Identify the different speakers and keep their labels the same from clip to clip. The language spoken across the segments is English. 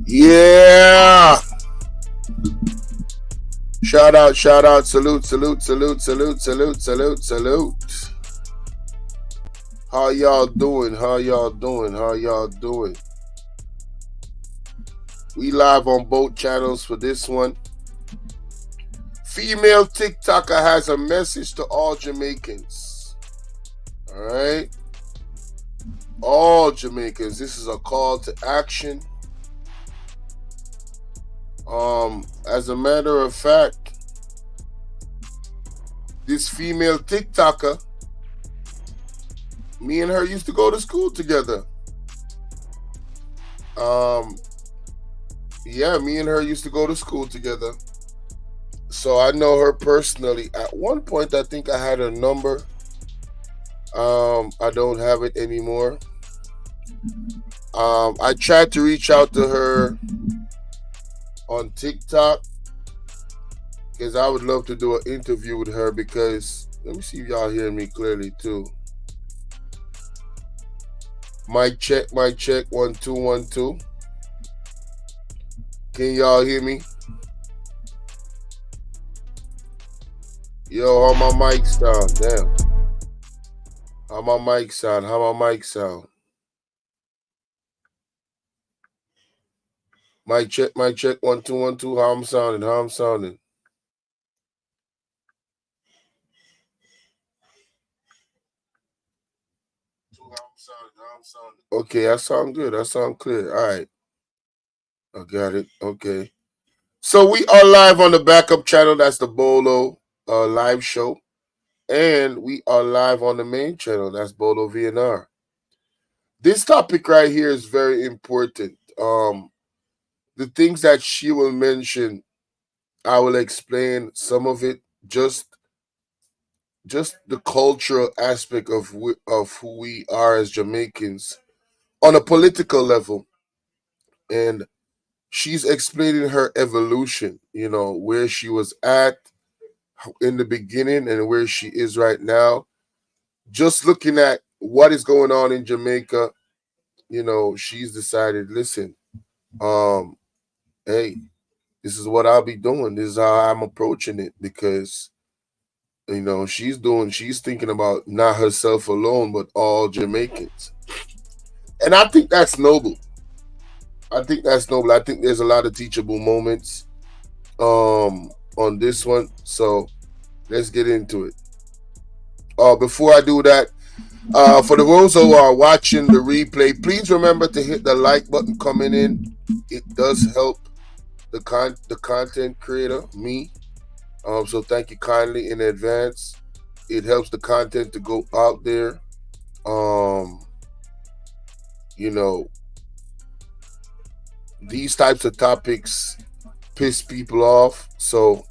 Speaker 1: Yeah. Shout out, salute, salute, salute, salute, salute, salute, salute. How y'all doing? How y'all doing? How y'all doing? We live on both channels for this one. Female TikToker has a message to all Jamaicans. All right? All Jamaicans. This is a call to action. As a matter of fact, this female TikToker, me and her used to go to school together. Yeah, me and her used to go to school together. So I know her personally. At one point, I think I had her number. I don't have it anymore. I tried to reach out to her on TikTok because I would love to do an interview with her, because let me see if y'all hear me clearly too. Mic check, 1 2 1 2. Can y'all hear me? Yo, how my mic sound? Damn. How my mic sound? How my mic sound? Mic check, 1 2 1 2. How I'm sounding? How I'm sounding? Okay, I sound good. I sound clear. All right. I got it. Okay. So we are live on the backup channel. That's the Bolo live show. And we are live on the main channel. That's Bolo VNR. This topic right here is very important. The things that she will mention, I will explain some of it. Just the cultural aspect of who we are as Jamaicans on a political level. And she's explaining her evolution, where she was at in the beginning and where she is right now. Just looking at what is going on in Jamaica, she's decided, listen, hey, this is what I'll be doing. This is how I'm approaching it, because she's thinking about not herself alone, but all Jamaicans. And I think that's noble. I think there's a lot of teachable moments on this one. So let's get into it. Before I do that, for the those who are watching the replay, please remember to hit the like button coming in. It does help the content creator, me. So thank you kindly in advance. It helps the content to go out there. These types of topics piss people off, so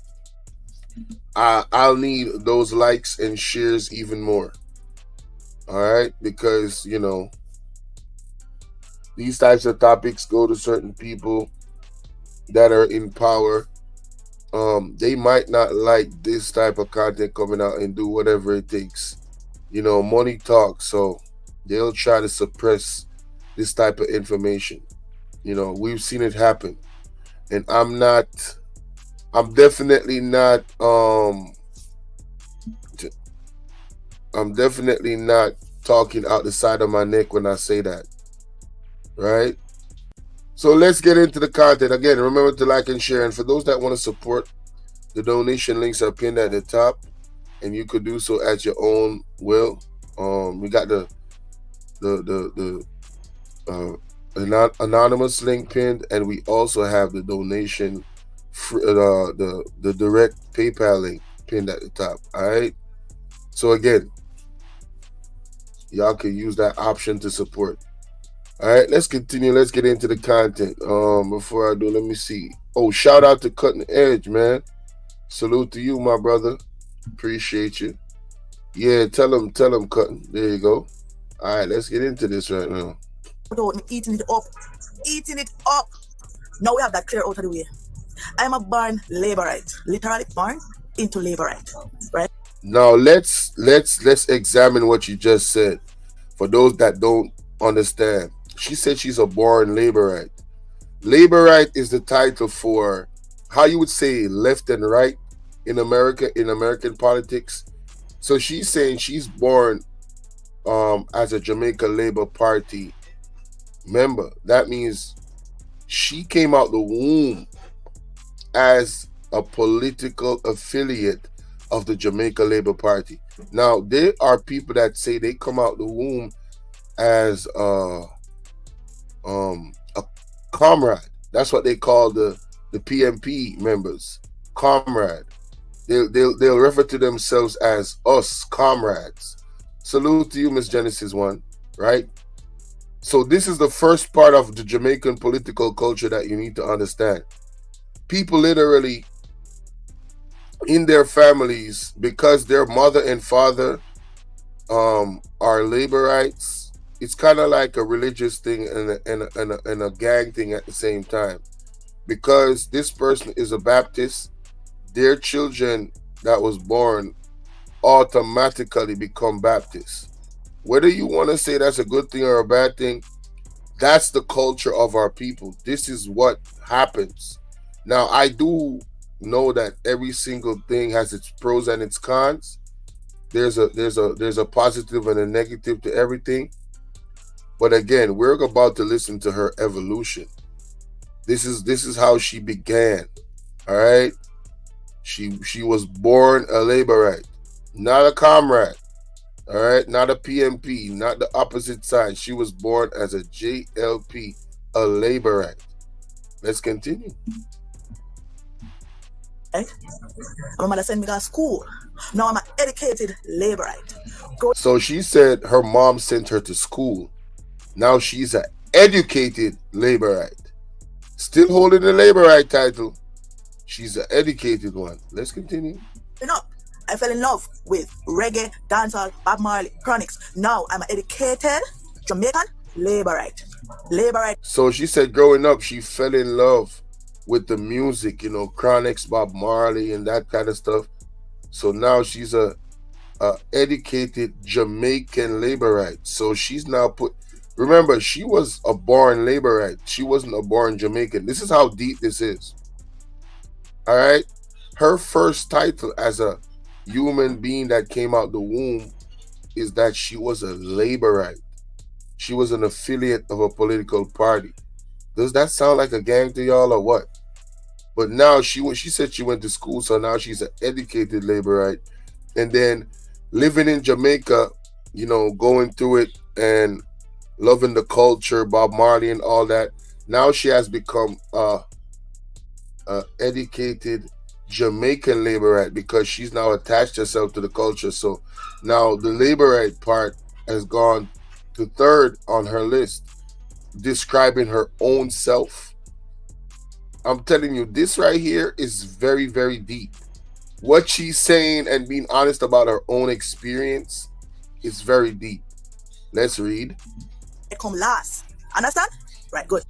Speaker 1: I'll need those likes and shares even more. All right, because these types of topics go to certain people that are in power. They might not like this type of content coming out and do whatever it takes. Money talks, so they'll try to suppress this type of information. We've seen it happen. And I'm definitely not talking out the side of my neck when I say that. Right? So let's get into the content. Again, remember to like and share. And for those that want to support, the donation links are pinned at the top, and you could do so at your own will. We got the anonymous link pinned, and we also have the donation, the direct PayPal link pinned at the top. All right. So again, y'all can use that option to support. All right, let's continue. Let's get into the content. Before I do, let me see. Oh, shout out to Cutting Edge, man. Salute to you, my brother. Appreciate you. Yeah, tell him, Cutting. There you go. All right, let's get into this right now.
Speaker 2: Eating it up. Now we have that clear out of the way. I'm a born LABORITE, literally born into LABORITE, right?
Speaker 1: Now let's examine what you just said. For those that don't understand, she said she's a born LABORITE. Laborite is the title for how you would say left and right in America, in American politics. So she's saying she's born as a Jamaica Labor Party member. That means she came out the womb as a political affiliate of the Jamaica Labor Party. Now, there are people that say they come out the womb as a comrade. That's what they call the PMP members, comrade. They'll refer to themselves as us comrades. Salute to you, Miss Genesis One, right? So this is the first part of the Jamaican political culture that you need to understand. People literally in their families, because their mother and father are laborites, it's kind of like a religious thing and a gang thing at the same time. Because this person is a Baptist, their children that was born automatically become Baptists. Whether you want to say that's a good thing or a bad thing, that's the culture of our people. This is what happens. Now, I do know that every single thing has its pros and its cons. There's a positive and a negative to everything. But again, we're about to listen to her evolution. This is how she began. All right? She was born a laborite, not a comrade. All right, not a PMP, not the opposite side. She was born as a JLP, a laborite. Let's continue.
Speaker 2: Right? My mother sent me to school. Now I'm an educated laborite.
Speaker 1: So she said her mom sent her to school. Now she's an educated laborite. Still holding the laborite title. She's an educated one. Let's continue.
Speaker 2: I fell in love with reggae, dancehall, Bob Marley, chronics. Now I'm an educated Jamaican laborite.
Speaker 1: So she said growing up, she fell in love with the music, chronics, Bob Marley, and that kind of stuff. So now she's a educated Jamaican laborite. So she's now remember, she was a born laborite. She wasn't a born Jamaican. This is how deep this is. All right? Her first title as a human being that came out the womb is that she was a laborite. She was an affiliate of a political party. Does that sound like a gang to y'all or what? But now she said she went to school, so now she's an educated laborite. And then living in Jamaica, going through it and loving the culture, Bob Marley and all that. Now she has become a educated Jamaican laborite because she's now attached herself to the culture. So now the laborite part has gone to third on her list, describing her own self. I'm telling you, this right here is very, very deep. What she's saying and being honest about her own experience is very deep. Let's read.
Speaker 2: I come last. Understand? Right, good.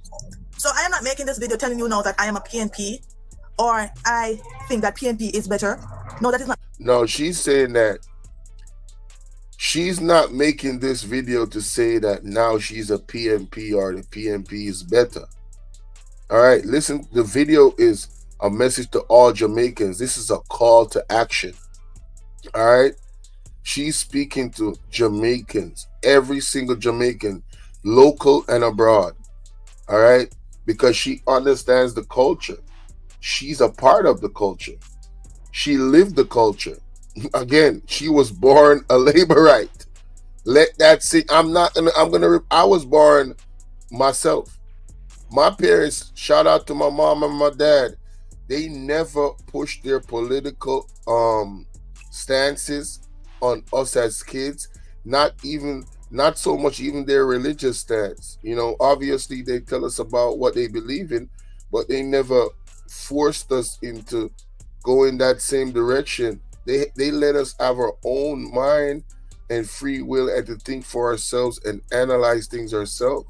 Speaker 2: So I am not making this video telling you now that I am a PNP or I think that PNP is better. No, that is not.
Speaker 1: No, she's saying that she's not making this video to say that now she's a PNP or the PNP is better. All right, listen, the video is a message to all Jamaicans. This is a call to action. All right, she's speaking to Jamaicans, every single Jamaican, local and abroad. All right, because she understands the culture. She's a part of the culture. She lived the culture. Again, she was born a laborite. Let that sink. I was born myself. My parents, shout out to my mom and my dad, they never pushed their political stances on us as kids. Not so much even their religious stance. Obviously they tell us about what they believe in, but they never forced us into going that same direction. They let us have our own mind and free will and to think for ourselves and analyze things ourselves,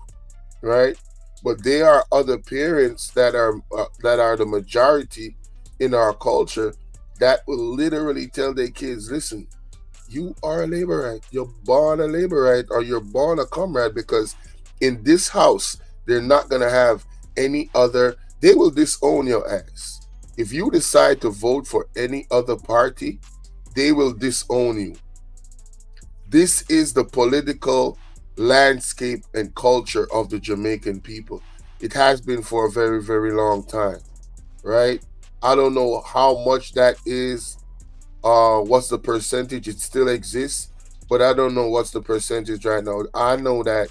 Speaker 1: right? But there are other parents that are the majority in our culture that will literally tell their kids, listen, you are a laborite. You're born a laborite or you're born a comrade, because in this house, they're not going to have any other, they will disown your ass. If you decide to vote for any other party, they will disown you. This is the political landscape and culture of the Jamaican people. It has been for a very, very long time, right? I don't know how much that is. What's the percentage? It still exists, but I don't know what's the percentage right now. I know that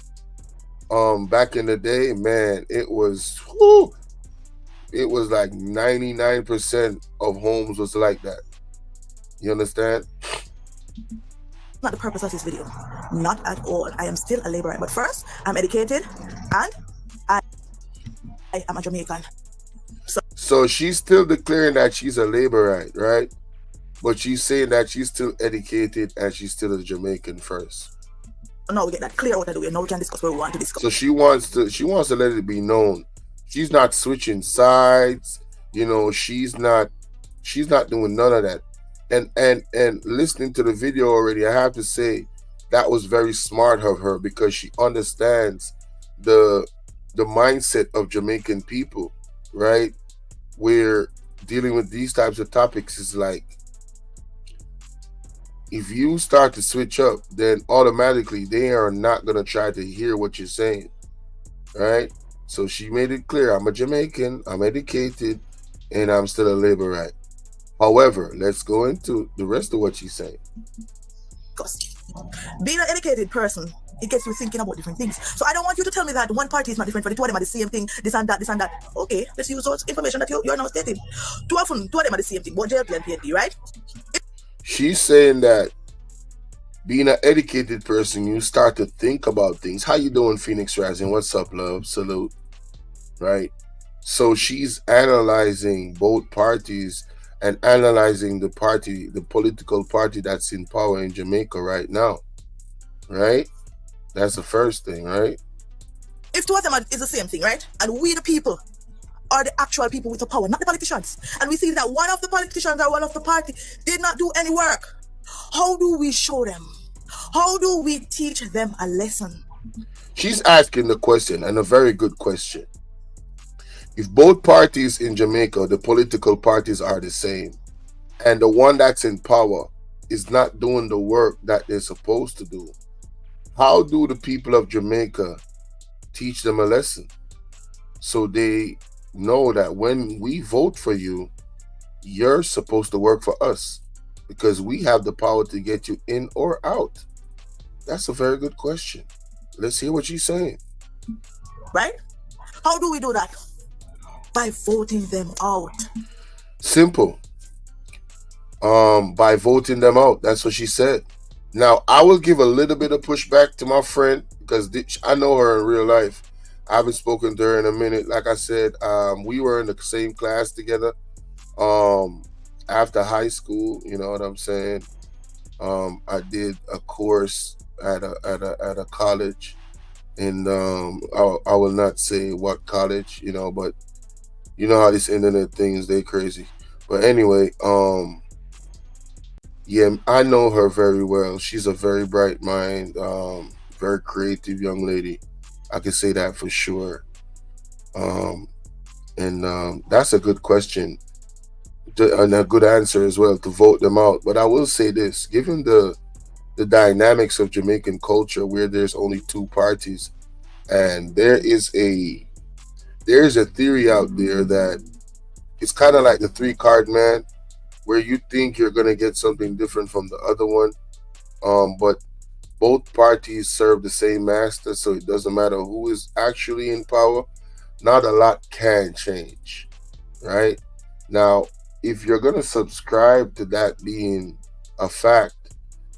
Speaker 1: back in the day, man, it was like 99% of homes was like that. You understand?
Speaker 2: Not the purpose of this video. Not at all. I am still a laborite. But first, I'm educated and I am a Jamaican.
Speaker 1: So she's still declaring that she's a laborite, right? But she's saying that she's still educated and she's still a Jamaican first.
Speaker 2: Now we get that clear out of the way. Now we can discuss what we want to discuss.
Speaker 1: So she wants to let it be known. She's not switching sides. You know, she's not doing none of that. And listening to the video already, I have to say that was very smart of her, because she understands the mindset of Jamaican people, right? Where dealing with these types of topics is like, if you start to switch up, then automatically they are not going to try to hear what you're saying, right? So she made it clear, I'm a Jamaican, I'm educated, and I'm still a laborite. However, let's go into the rest of what she's saying.
Speaker 2: Being an educated person, it gets you thinking about different things. So I don't want you to tell me that one party is not different, for the two of them are the same thing, this and that, this and that. Okay, let's use those information that you are now stating. Two of them are the same thing, but JLP and PNP, right?
Speaker 1: She's saying that being an educated person, you start to think about things. How you doing, Phoenix Rising? What's up, love? Salute. Right? So she's analyzing both parties and analyzing the political party that's in power in Jamaica right now. Right? That's the first thing, right?
Speaker 2: If two of them is the same thing, right? And we the people are the actual people with the power, not the politicians. And we see that one of the politicians or one of the party did not do any work. How do we show them? How do we teach them a lesson?
Speaker 1: She's asking the question, and a very good question. If both parties in Jamaica, the political parties, are the same, and the one that's in power is not doing the work that they're supposed to do, how do the people of Jamaica teach them a lesson? So they know that when we vote for you, you're supposed to work for us, because we have the power to get you in or out. That's a very good question. Let's hear what she's saying.
Speaker 2: Right? How do we do that? By voting them out.
Speaker 1: Simple. By voting them out. That's what she said. Now, I will give a little bit of pushback to my friend, because I know her in real life. I haven't spoken to her in a minute. Like I said, we were in the same class together after high school. You know what I'm saying? I did a course at a college, and I will not say what college, you know, but you know how these internet things, they crazy. But anyway, yeah, I know her very well. She's a very bright mind, very creative young lady. I can say that for sure. And that's a good question and a good answer as well, to vote them out. But I will say this, given the dynamics of Jamaican culture, where there's only two parties, and there's a theory out there that it's kind of like the 3-card man, where you think you're going to get something different from the other one, but both parties serve the same master, so it doesn't matter who is actually in power. Not a lot can change, right? Now, if you're going to subscribe to that being a fact,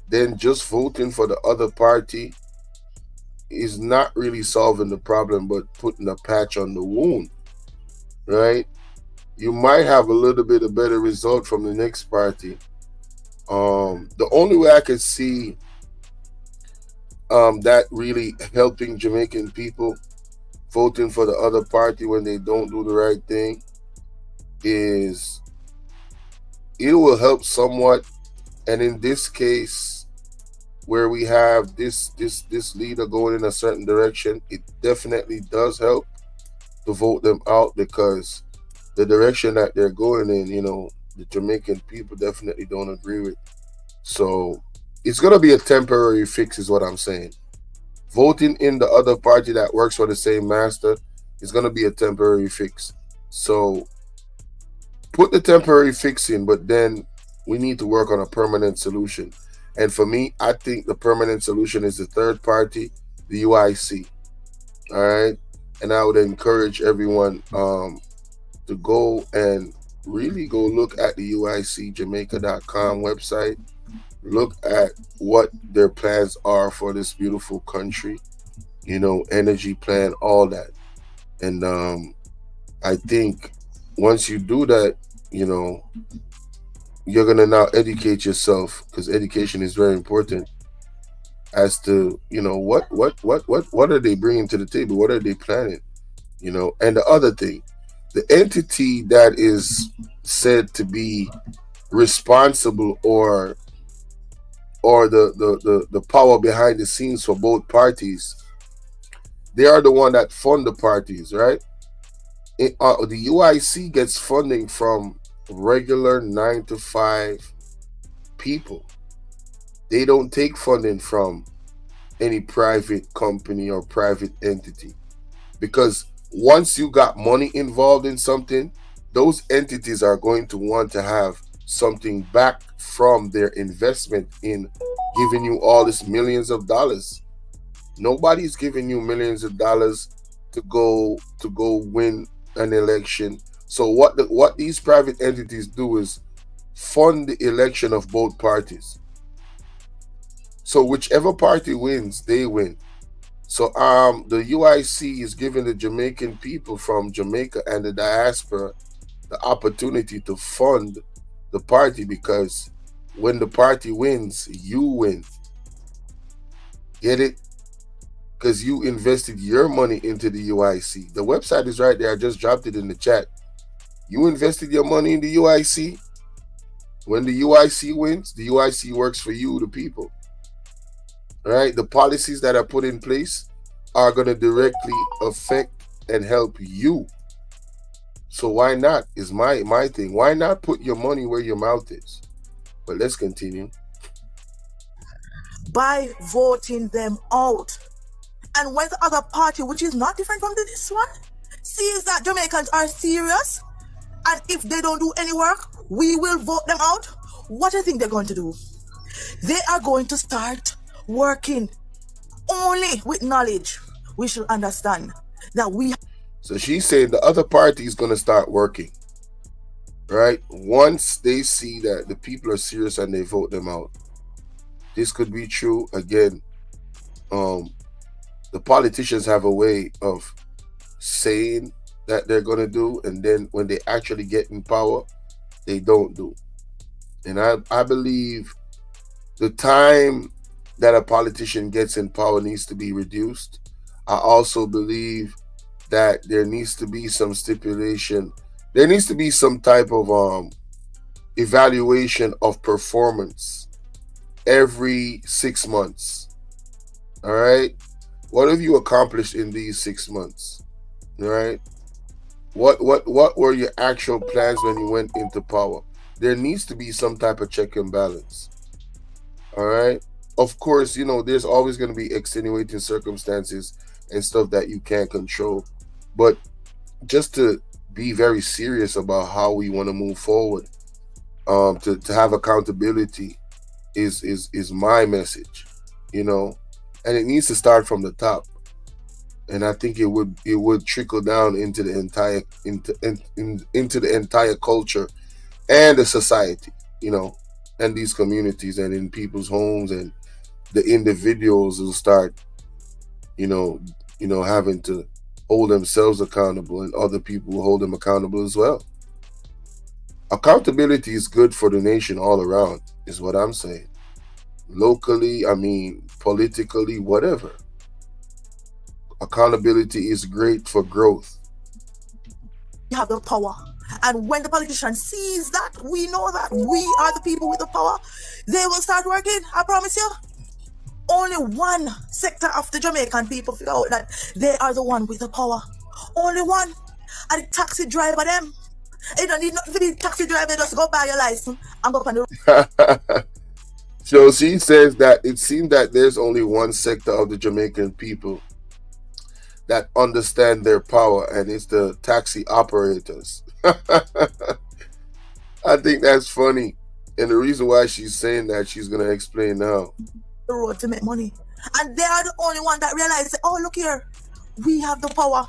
Speaker 1: then just voting for the other party is not really solving the problem, but putting a patch on the wound, right? You might have a little bit of better result from the next party. The only way I could see that really helping Jamaican people voting for the other party when they don't do the right thing is it will help somewhat. And in this case, where we have this leader going in a certain direction, it definitely does help. to vote them out because the direction that they're going in, the Jamaican people definitely don't agree with. So it's gonna be a temporary fix, is what I'm saying. Voting in the other party that works for the same master is gonna be a temporary fix. So put the temporary fix in, but then we need to work on a permanent solution. And for me, I think the permanent solution is the third party, the UIC. All right. And I would encourage everyone to go and really go look at the UICJamaica.com website. Look at what their plans are for this beautiful country, energy plan, all that. And I think once you do that, you're gonna now educate yourself, because education is very important, as to what are they bringing to the table, what are they planning, and the other thing, the entity that is said to be responsible, or the power behind the scenes for both parties, they are the one that fund the parties, right? The UIC gets funding from regular 9 to 5 people. They don't take funding from any private company or private entity, because once you got money involved in something, those entities are going to want to have something back from their investment in giving you all this millions of dollars. Nobody's giving you millions of dollars to go win an election. So what these private entities do is fund the election of both parties. So whichever party wins, they win. So the UIC is giving the Jamaican people from Jamaica and the diaspora the opportunity to fund the party, because when the party wins, you win. Get it? Because you invested your money into the UIC. The website is right there. I just dropped it in the chat. You invested your money in the UIC. When the UIC wins, the UIC works for you, the people. All right? The policies that are put in place are going to directly affect and help you. So why not, is my thing. Why not put your money where your mouth is? But let's continue.
Speaker 2: By voting them out. And when the other party, which is not different from this one, sees that Jamaicans are serious, and if they don't do any work, we will vote them out, what do you think they're going to do? They are going to start working. Only with knowledge we should understand that we.
Speaker 1: So she's saying the other party is going to start working, right? Once they see that the people are serious and they vote them out. This could be true. Again, the politicians have a way of saying that they're going to do, and then when they actually get in power, they don't do. And I believe the time that a politician gets in power needs to be reduced. I also believe that there needs to be some stipulation. There needs to be some type of evaluation of performance every 6 months. All right? What have you accomplished in these 6 months? All right? What were your actual plans when you went into power? There needs to be some type of check and balance. All right? Of course, there's always going to be extenuating circumstances and stuff that you can't control. But just to be very serious about how we want to move forward, to have accountability is my message, and it needs to start from the top. And I think it would trickle down into the entire into the entire culture and the society, and these communities, and in people's homes, and the individuals will start, having to hold themselves accountable, and other people will hold them accountable as well. Accountability is good for the nation all around, is what I'm saying. Locally, politically, whatever. Accountability is great for growth.
Speaker 2: We have the power. And when the politician sees that, we know that we are the people with the power, they will start working. I promise you. Only one sector of the Jamaican people figure out that they are the one with the power. Only one. And the taxi driver them. You don't need nothing for the taxi driver, just go buy your license and go up on the
Speaker 1: So she says that it seems that there's only one sector of the Jamaican people that understand their power, and it's the taxi operators. I think that's funny. And the reason why she's saying that, she's going to explain now.
Speaker 2: road to make money. And they are the only one that realize, oh, look here, we have the power.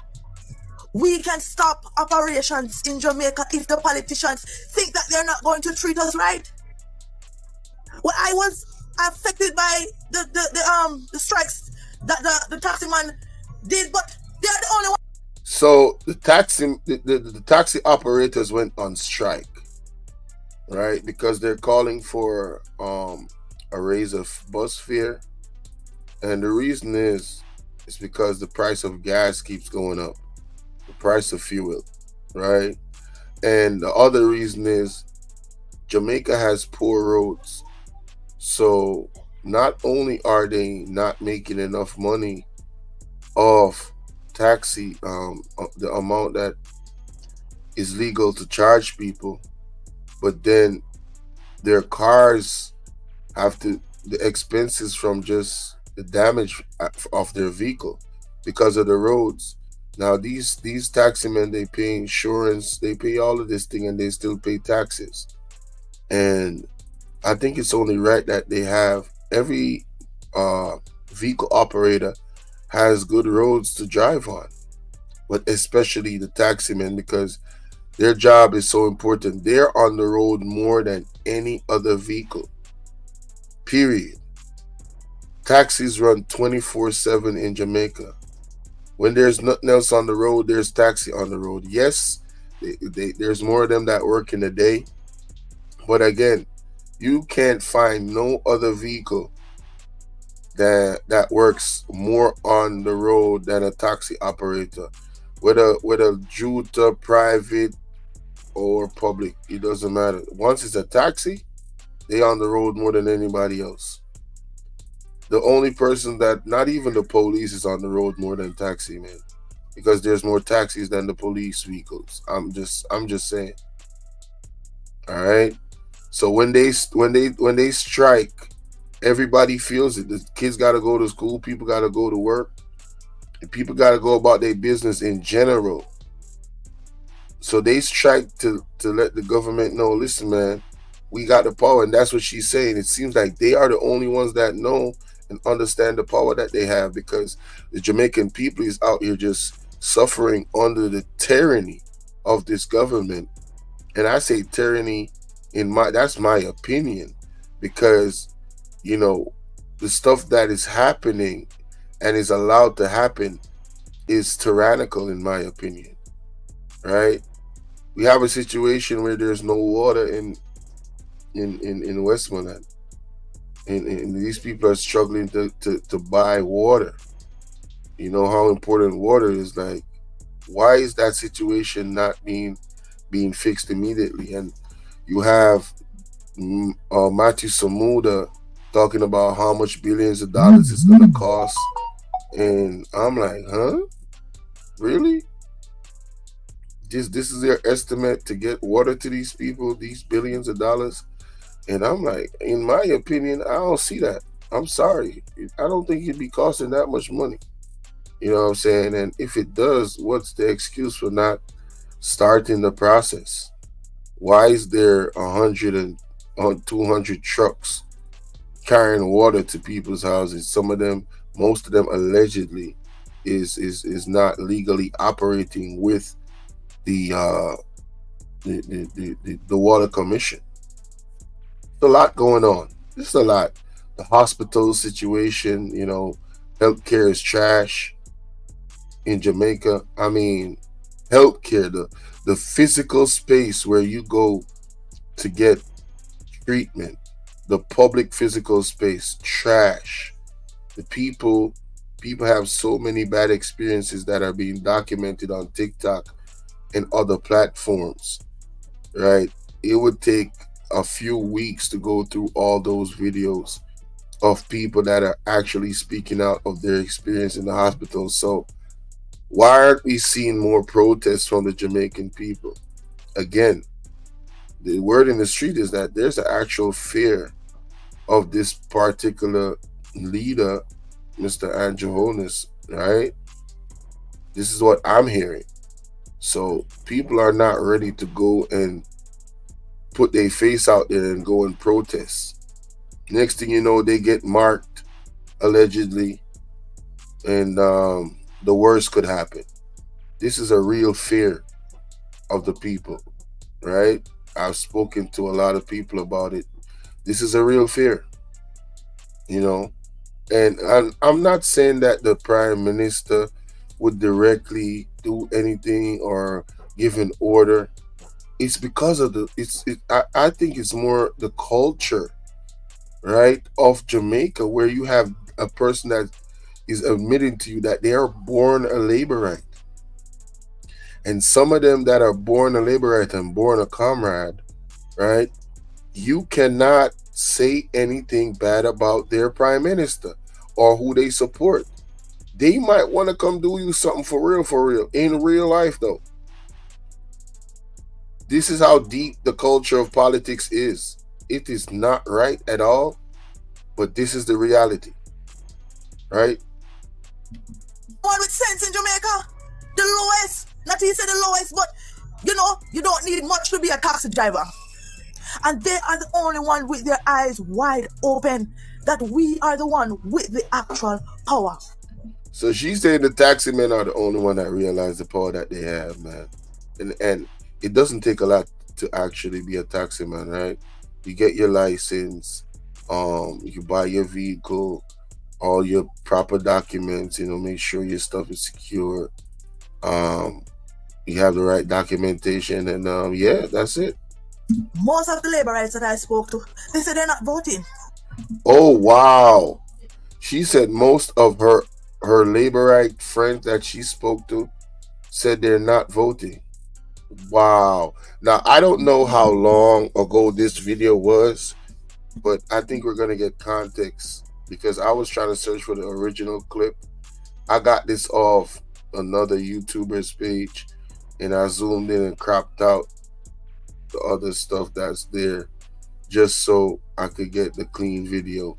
Speaker 2: We can stop operations in Jamaica if the politicians think that they're not going to treat us right. Well, I was affected by the strikes that the taxi man did, but they're the only one.
Speaker 1: So the taxi operators went on strike, right? Because they're calling for a raise of bus fare, and the reason is because the price of gas keeps going up, the price of fuel, right? And the other reason is Jamaica has poor roads, so not only are they not making enough money off taxi, the amount that is legal to charge people, but then their cars have to, the expenses from just the damage of their vehicle because of the roads. Now these taximen, they pay insurance, they pay all of this thing, and they still pay taxes. And I think it's only right that they have every vehicle operator has good roads to drive on, but especially the taximen, because their job is so important. They're on the road more than any other vehicle, period. Taxis run 24/7 in Jamaica. When there's nothing else on the road, there's taxi on the road. Yes, there's more of them that work in the day, but again, you can't find no other vehicle that works more on the road than a taxi operator. Whether Juta, private or public, it doesn't matter. Once it's a taxi, they on the road more than anybody else. The only person that, not even the police, is on the road more than taxi, man, because there's more taxis than the police vehicles. I'm just saying. All right. So when they strike, everybody feels it. The kids got to go to school, people got to go to work, and people got to go about their business in general. So they strike to let the government know, listen, man, we got the power. And that's what she's saying. It seems like they are the only ones that know and understand the power that they have, because the Jamaican people is out here just suffering under the tyranny of this government. And I say tyranny that's my opinion, because the stuff that is happening and is allowed to happen is tyrannical, in my opinion. Right? We have a situation where there's no water in Westmoreland, and these people are struggling to buy water. You know how important water is. Like, why is that situation not being fixed immediately? And you have Matthew Samuda talking about how much billions of dollars it's going to cost, and I'm like, huh? Really? This is their estimate to get water to these people, these billions of dollars? And I'm like, in my opinion, I don't see that. I'm sorry. I don't think it'd be costing that much money. You know what I'm saying? And if it does, what's the excuse for not starting the process? Why is there 100 and 200 trucks carrying water to people's houses? Some of them, most of them allegedly is not legally operating with the water commission. There's a lot going on. There's a lot. The hospital situation, healthcare is trash in Jamaica. I mean, healthcare, the physical space where you go to get treatment, the public physical space, trash. The people have so many bad experiences that are being documented on TikTok and other platforms, right? It would take a few weeks to go through all those videos of people that are actually speaking out of their experience in the hospital. So Why aren't we seeing more protests from the Jamaican people? Again, the word in the street is that there's an actual fear of this particular leader, Mr. Andrew Holness, right? This is what I'm hearing. So people are not ready to go and put their face out there and go and protest. Next thing you know, they get marked allegedly, and the worst could happen. This is a real fear of the people, right? I've spoken to a lot of people about it. This is a real fear, you know. And I'm not saying that the prime minister would directly do anything or give an order. It's because of I think it's more the culture, right, of Jamaica, where you have a person that is admitting to you that they are born a laborite. And some of them that are born a laborite and born a comrade, right, you cannot say anything bad about their prime minister or who they support. They might want to come do you something for real, in real life though. This is how deep the culture of politics is. It is not right at all, but this is the reality, right?
Speaker 2: One with sense in Jamaica, the lowest. Not even say the lowest, but you know, you don't need much to be a taxi driver. And they are the only one with their eyes wide open that we are the one with the actual power.
Speaker 1: So she's saying the taxi men are the only one that realize the power that they have, man. And it doesn't take a lot to actually be a taxi man, right? You get your license, you buy your vehicle, all your proper documents, make sure your stuff is secure. You have the right documentation, and yeah, that's it.
Speaker 2: Most of the laborites that I spoke to, they said they're not voting.
Speaker 1: Oh wow. She said most of her laborite friends that she spoke to said they're not voting. Wow. Now I don't know how long ago this video was, but I think we're gonna get context because I was trying to search for the original clip. I got this off another YouTuber's page, and I zoomed in and cropped out the other stuff that's there just so I could get the clean video.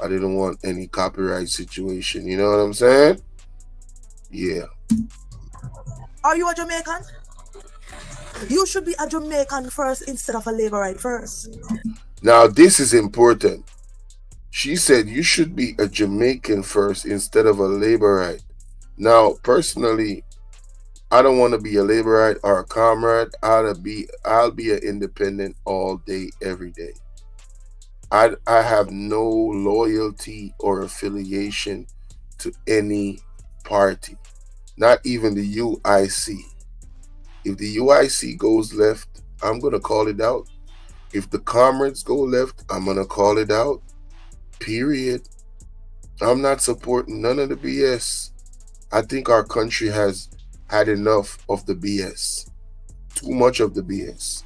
Speaker 1: I didn't want any copyright situation. You know what I'm saying? Yeah.
Speaker 2: Are you a Jamaican? You should be a Jamaican first instead of a laborite first.
Speaker 1: Now, this is important. She said you should be a Jamaican first instead of a laborite. Now, personally, I don't want to be a laborite or a comrade. I'll be an independent all day, every day. I have no loyalty or affiliation to any party, not even the UIC. If the UIC goes left, I'm going to call it out. If the comrades go left, I'm going to call it out. Period. I'm not supporting none of the BS. I think our country has had enough of the BS. Too much of the BS.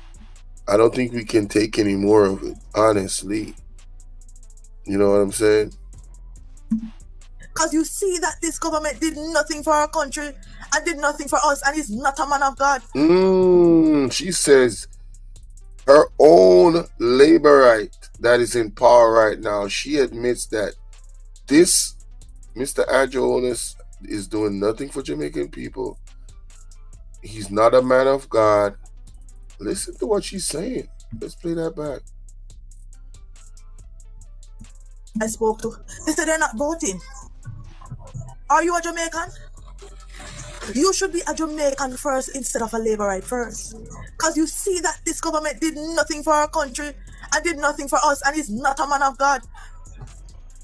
Speaker 1: I don't think we can take any more of it, honestly. You know what I'm saying?
Speaker 2: Because you see that this government did nothing for our country and did nothing for us, and is not a man of God.
Speaker 1: She says her own laborite that is in power right now, she admits that this Mr. Andrew Holness is doing nothing for Jamaican people. He's not a man of God. Listen to what she's saying. Let's play that back.
Speaker 2: I spoke to, they said they're not voting. Are you a Jamaican? You should be a Jamaican first instead of a laborite first. Because you see that this government did nothing for our country and did nothing for us, and he's not a man of God.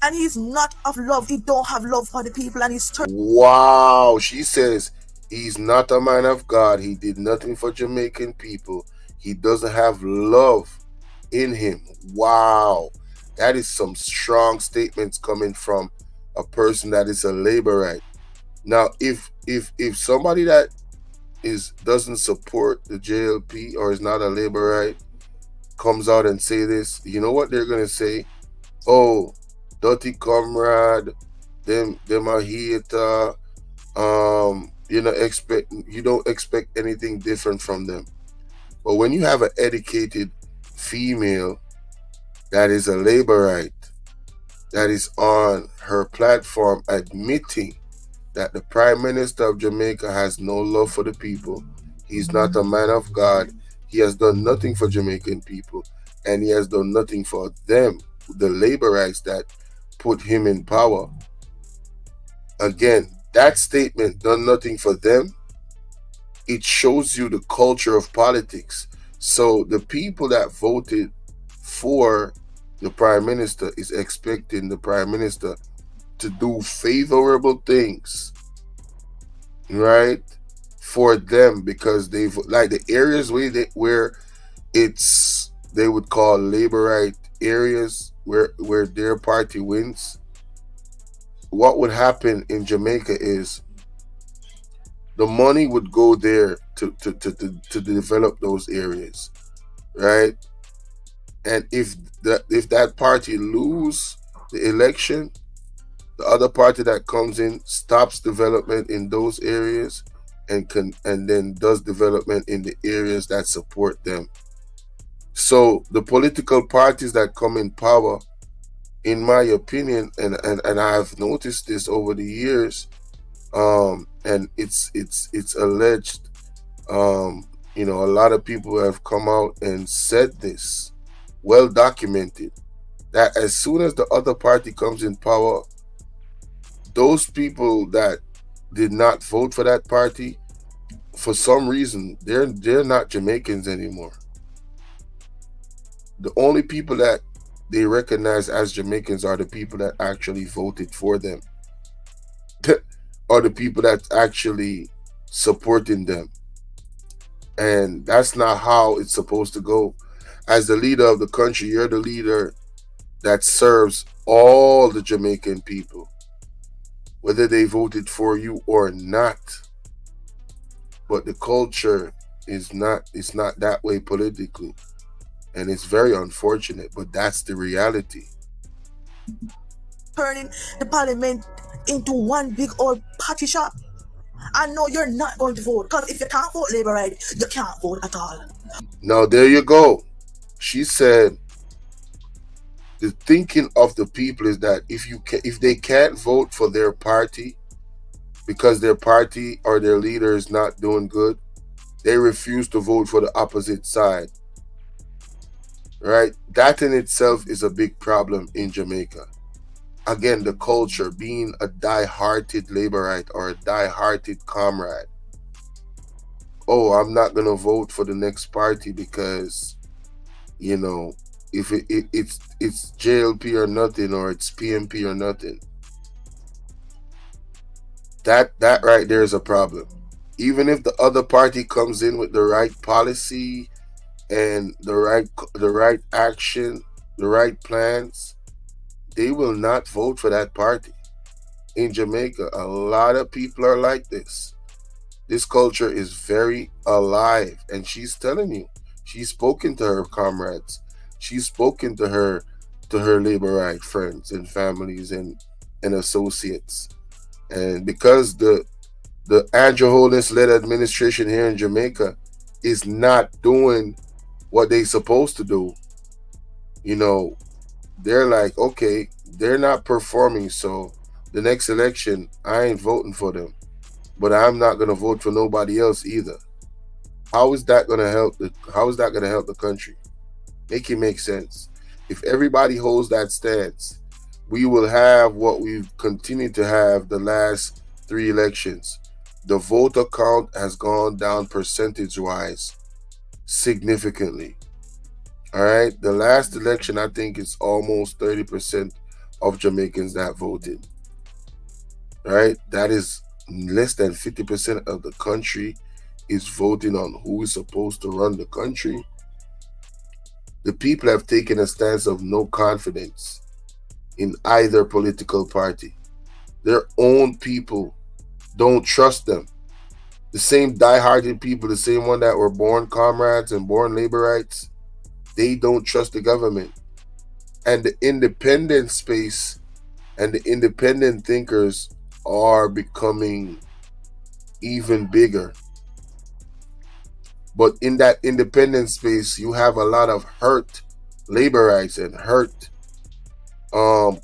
Speaker 2: And he's not of love. He don't have love for the people, and he's...
Speaker 1: Wow. She says he's not a man of God. He did nothing for Jamaican people. He doesn't have love in him. Wow. That is some strong statements coming from a person that is a laborite. Now, if somebody that doesn't support the JLP or is not a laborite comes out and say this, you know what they're gonna say? Oh, dirty comrade, them a hater. you don't expect anything different from them. But when you have an educated female that is a laborite, that is on her platform admitting that the Prime Minister of Jamaica has no love for the people, he's not a man of God, he has done nothing for Jamaican people, and he has done nothing for them, the laborites that put him in power. Again, that statement, done nothing for them, it shows you the culture of politics. So the people that voted for the Prime Minister is expecting the Prime Minister to do favorable things, right, for them, because they've, like, the areas where it's, they would call laborite areas, where their party wins. What would happen in Jamaica is the money would go there to develop those areas, right? And if that party lose the election, the other party that comes in stops development in those areas and then does development in the areas that support them. So the political parties that come in power, in my opinion, and I've noticed this over the years, and it's alleged, a lot of people have come out and said this, well documented, that as soon as the other party comes in power, those people that did not vote for that party, for some reason, they're not Jamaicans anymore. The only people that they recognize as Jamaicans are the people that actually voted for them, or the people that's actually supporting them. And that's not how it's supposed to go. As the leader of the country, you're the leader that serves all the Jamaican people, whether they voted for you or not. But the culture is not, it's not that way politically. And it's very unfortunate, but that's the reality.
Speaker 2: Turning the parliament into one big old party shop. I know you're not going to vote, because if you can't vote LABORITE, you can't vote at all.
Speaker 1: Now, there you go. She said the thinking of the people is that if they can't vote for their party because their party or their leader is not doing good, they refuse to vote for the opposite side. Right? That in itself is a big problem in Jamaica. Again, the culture, being a die-hearted laborite or a die-hearted comrade. Oh, I'm not going to vote for the next party because, if it's JLP or nothing, or it's PMP or nothing. That right there is a problem. Even if the other party comes in with the right policy and the right action, the right plans, they will not vote for that party. In Jamaica, a lot of people are like this. This culture is very alive, and she's telling you, she's spoken to her comrades, she's spoken to her laborite friends and families and associates. And because the Andrew Holness-led administration here in Jamaica is not doing what they supposed to do, they're like, okay, they're not performing, so the next election, I ain't voting for them. But I'm not going to vote for nobody else either. How is that going to help the country? Make it make sense. If everybody holds that stance, we will have what we've continued to have the last 3 elections. The voter count has gone down percentage-wise significantly. All right, the last election, I think it's almost 30% of Jamaicans that voted. Right, that is less than 50% of the country is voting on who is supposed to run the country. The people have taken a stance of no confidence in either political party. Their own people don't trust them. The same die-hearted people, the same one that were born comrades and born laborites, they don't trust the government. And the independent space and the independent thinkers are becoming even bigger. But in that independent space, you have a lot of hurt laborites and hurt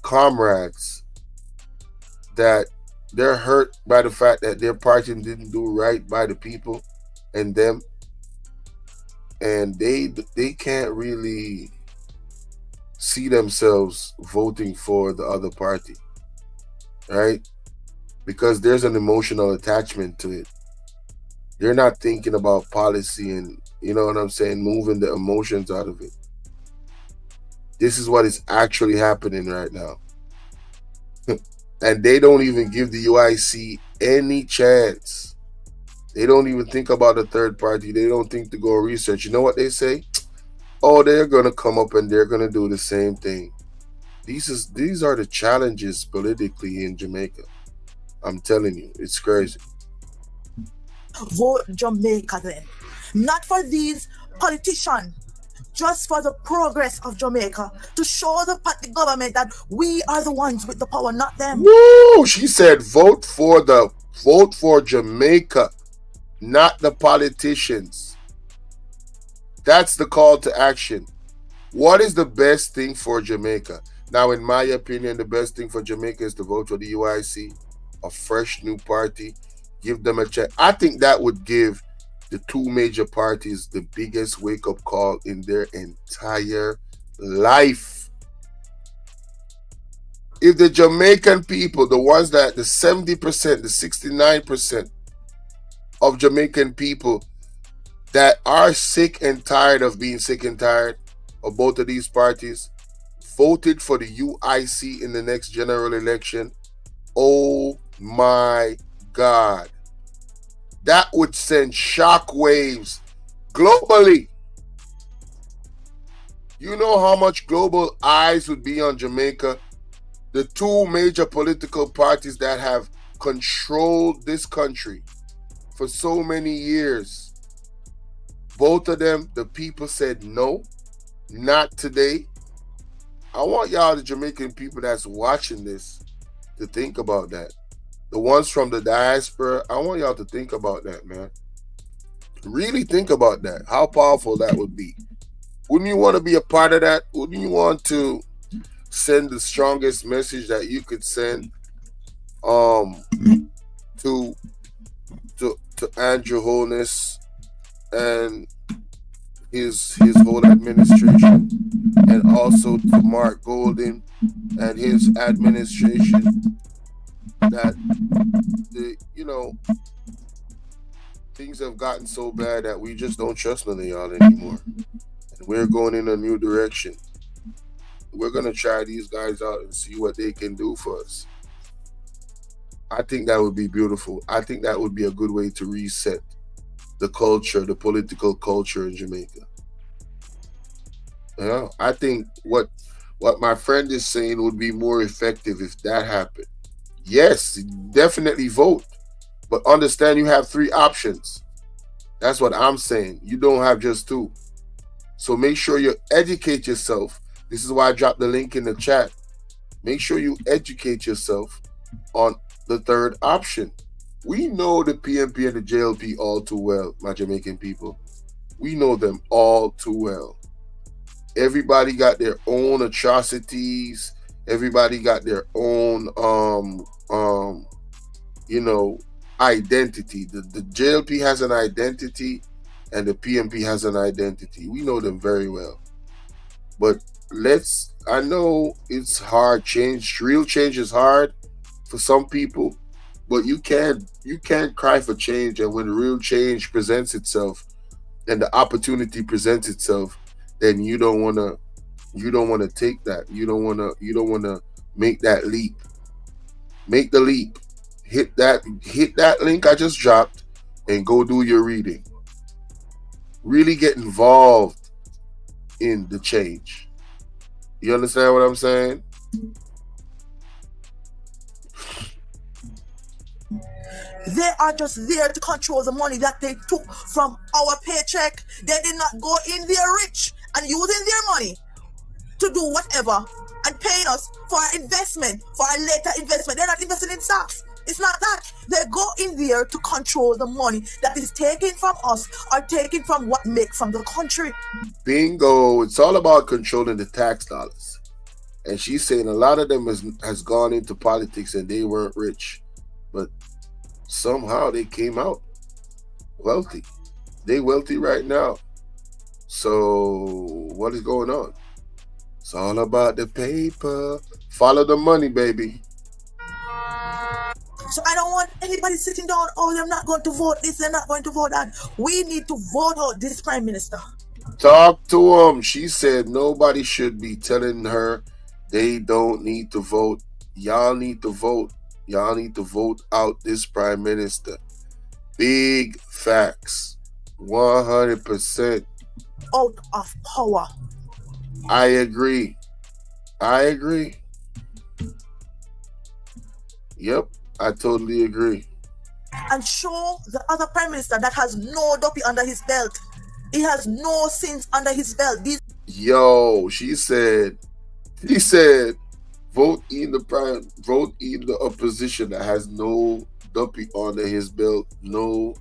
Speaker 1: comrades that they're hurt by the fact that their party didn't do right by the people and them, and they can't really see themselves voting for the other party, right? Because there's an emotional attachment to it. They're not thinking about policy and, you know what I'm saying, moving the emotions out of it. This is what is actually happening right now. And they don't even give the UIC any chance. They don't even think about the third party. They don't think to go research. You know what they say? Oh, they're going to come up and they're going to do the same thing. These are the challenges politically in Jamaica. I'm telling you, it's crazy.
Speaker 2: Vote Jamaica then. Not for these politicians, just for the progress of Jamaica, to show the government that we are the ones with the power, not them.
Speaker 1: Woo! She said vote for Jamaica, not the politicians. That's the call to action. What is the best thing for Jamaica? Now, in my opinion, the best thing for Jamaica is to vote for the UIC, a fresh new party, give them a check. I think that would give the two major parties the biggest wake-up call in their entire life. If the Jamaican people, the ones that the 70%, the 69% of Jamaican people that are sick and tired of being sick and tired of both of these parties, voted for the UIC in the next general election, oh my God. That would send shockwaves globally. You know how much global eyes would be on Jamaica? The two major political parties that have controlled this country for so many years, both of them, the people said no, not today. I want y'all, the Jamaican people that's watching this, to think about that. The ones from the diaspora, I want y'all to think about that, man. Really think about that, how powerful that would be. Wouldn't you want to be a part of that? Wouldn't you want to send the strongest message that you could send to Andrew Holness and his whole administration, and also to Mark Golden and his administration, that things have gotten so bad that we just don't trust none of y'all anymore, and we're going in a new direction. We're gonna try these guys out and see what they can do for us. I think that would be beautiful. I think that would be a good way to reset the culture, the political culture in Jamaica. I think what my friend is saying would be more effective if that happened. Yes, definitely vote, but understand you have three options. That's what I'm saying. You don't have just two. So make sure you educate yourself. This is why I dropped the link in the chat. Make sure you educate yourself on the third option. We know the PNP and the JLP all too well, my Jamaican people. We know them all too well. Everybody got their own atrocities. Everybody got their own identity. The JLP has an identity and the PNP has an identity. We know them very well. But I know it's hard. Real change is hard for some people, but you can't cry for change. And when real change presents itself and the opportunity presents itself, then you don't want to take that. You don't want to make that leap. Make the leap. Hit that link I just dropped and go do your reading. Really get involved in the change. You understand what I'm saying?
Speaker 2: They are just there to control the money that they took from our paycheck. They did not go in there rich and using their money to do whatever and paying us for our investment, for our later investment. They're not investing in stocks. It's not that. They go in there to control the money that is taken from us or taken from what make from the country.
Speaker 1: Bingo. It's all about controlling the tax dollars. And she's saying a lot of them has gone into politics and they weren't rich. But somehow they came out wealthy. They wealthy right now. So what is going on? It's all about the paper. Follow the money, baby.
Speaker 2: So I don't want anybody sitting down, oh, they're not going to vote this, they're not going to vote that. We need to vote out this prime minister.
Speaker 1: Talk to him. She said nobody should be telling her they don't need to vote. Y'all need to vote. Y'all need to vote out this prime minister. Big facts. 100%.
Speaker 2: Out of power.
Speaker 1: I agree. Yep, I totally agree.
Speaker 2: And show the other prime minister that has no dopey under his belt. He has no sins under his belt.
Speaker 1: Yo, she said, vote in the opposition that has no dopey under his belt. No.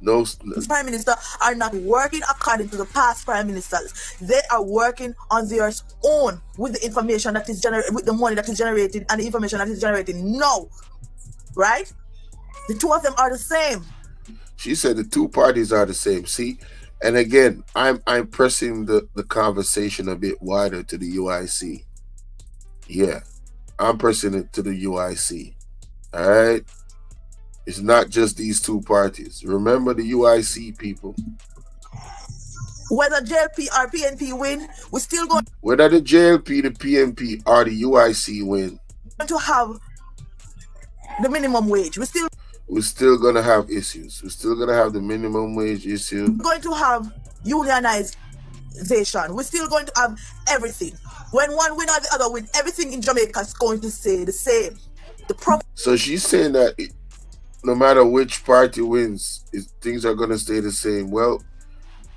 Speaker 2: Prime minister are not working according to the past prime ministers. They are working on their own with the information that is generated, with the money that is generated and the information that is generated now. Right? The two of them are the same.
Speaker 1: She said the two parties are the same. See, and again, I'm pressing the conversation a bit wider to the UIC. Yeah, I'm pressing it to the UIC. All right. It's not just these two parties. Remember the UIC people.
Speaker 2: Whether JLP or PNP win, we're still going.
Speaker 1: Whether the JLP, the PNP, or the UIC win,
Speaker 2: to have the minimum wage.
Speaker 1: We're still gonna have issues. We're still gonna have the minimum wage issue.
Speaker 2: We're going to have unionization. We're still going to have everything. When one win or the other win, everything in Jamaica is going to stay the same.
Speaker 1: So she's saying that no matter which party wins, things are gonna stay the same. Well,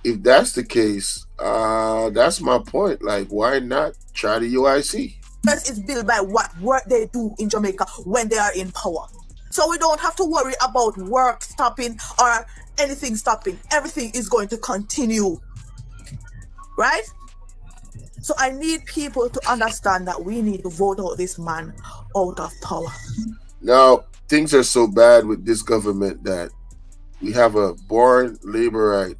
Speaker 1: if that's the case, that's my point. Like, why not try the UIC?
Speaker 2: It's built by what work they do in Jamaica when they are in power. So we don't have to worry about work stopping or anything stopping. Everything is going to continue. Right? So I need people to understand that we need to vote out this man out of power.
Speaker 1: Now, things are so bad with this government that we have a born LABORITE,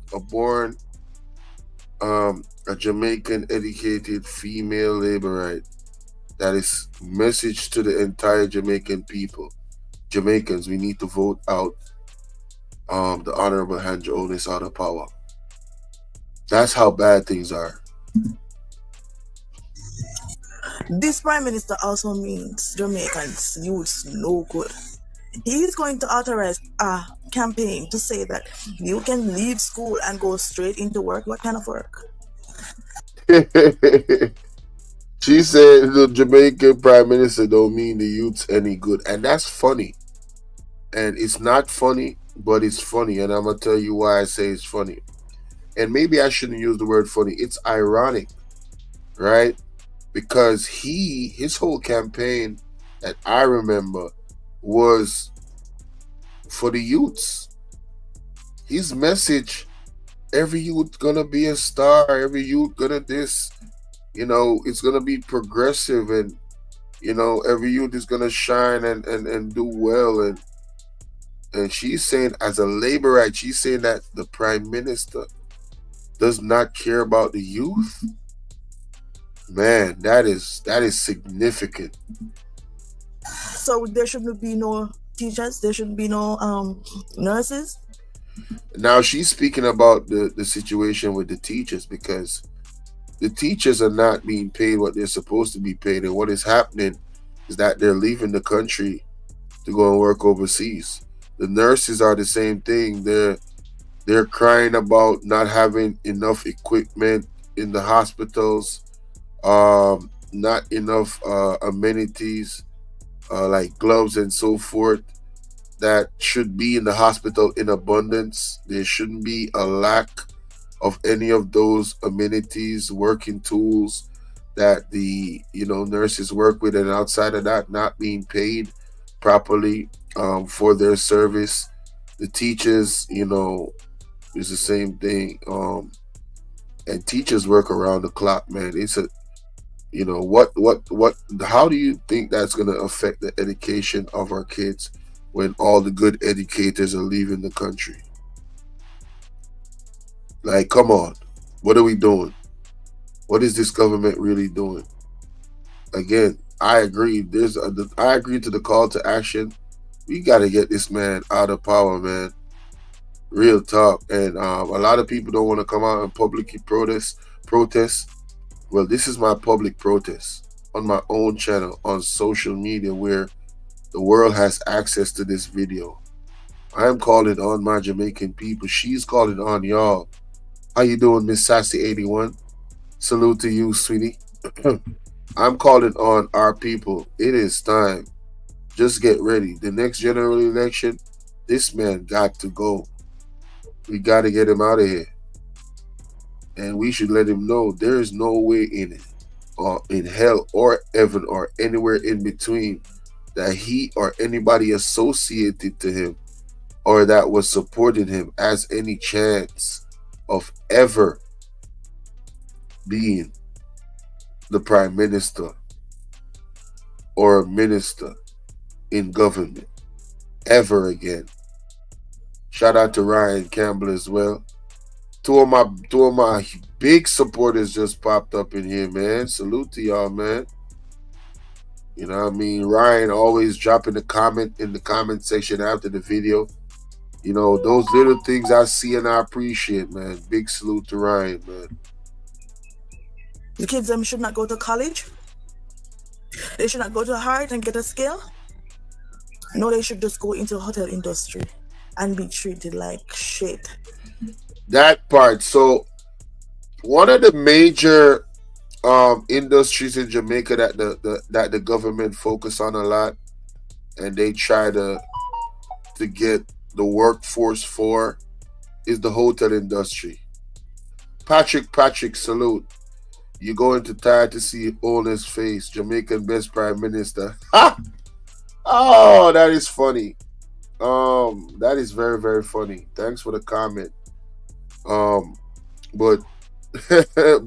Speaker 1: a Jamaican educated female LABORITE that is message to the entire Jamaican people. Jamaicans, we need to vote out the Honorable Hand Jonas out of power. That's how bad things are.
Speaker 2: This prime minister also means Jamaicans youths no good. He is going to authorize a campaign to say that you can leave school and go straight into work. What kind of work?
Speaker 1: She said the Jamaican prime minister don't mean the youths any good. And that's funny. And it's not funny, but it's funny. And I'm going to tell you why I say it's funny. And maybe I shouldn't use the word funny. It's ironic, right? Because his whole campaign that I remember was for the youths. His message, every youth gonna be a star, every youth gonna this, it's gonna be progressive, and every youth is gonna shine and do well, and she's saying, as a LABORITE, she's saying that the prime minister does not care about the youth. Man, that is significant.
Speaker 2: So there shouldn't be no teachers, there shouldn't be no nurses.
Speaker 1: Now she's speaking about the situation with the teachers, because the teachers are not being paid what they're supposed to be paid, and what is happening is that they're leaving the country to go and work overseas. The nurses are the same thing. They're crying about not having enough equipment in the hospitals, not enough amenities like gloves and so forth that should be in the hospital in abundance. There shouldn't be a lack of any of those amenities, working tools that the nurses work with, and outside of that, not being paid properly for their service. The teachers, is the same thing. And teachers work around the clock, man. It's a what how do you think that's going to affect the education of our kids when all the good educators are leaving the country? Like, come on, what are we doing? What is this government really doing? Again, I agree. I agree to the call to action. We got to get this man out of power, man. Real talk. And a lot of people don't want to come out and publicly protest. Well, this is my public protest on my own channel on social media where the world has access to this video. I am calling on my Jamaican people. She's calling on y'all. How you doing, Miss Sassy 81? Salute to you, sweetie. I'm calling on our people. It is time. Just get ready. The next general election, this man got to go. We got to get him out of here. And we should let him know there is no way in it, or in hell or heaven or anywhere in between, that he or anybody associated to him or that was supporting him has any chance of ever being the prime minister or a minister in government ever again. Shout out to Ryan Campbell as well. Two of my big supporters just popped up in here, man. Salute to y'all, man. You know what I mean? Ryan always dropping a comment in the comment section after the video. You know, those little things I see and I appreciate, man. Big salute to Ryan, man.
Speaker 2: The kids them should not go to college. They should not go to hard and get a skill. No, they should just go into the hotel industry and be treated like shit.
Speaker 1: That part. So one of the major industries in Jamaica that the government focus on a lot, and they try to get the workforce for, is the hotel industry. Patrick, salute. You go into tired to see owner's face. Jamaican best prime minister. Ha! Oh, that is funny. That is very, very funny. Thanks for the comment. But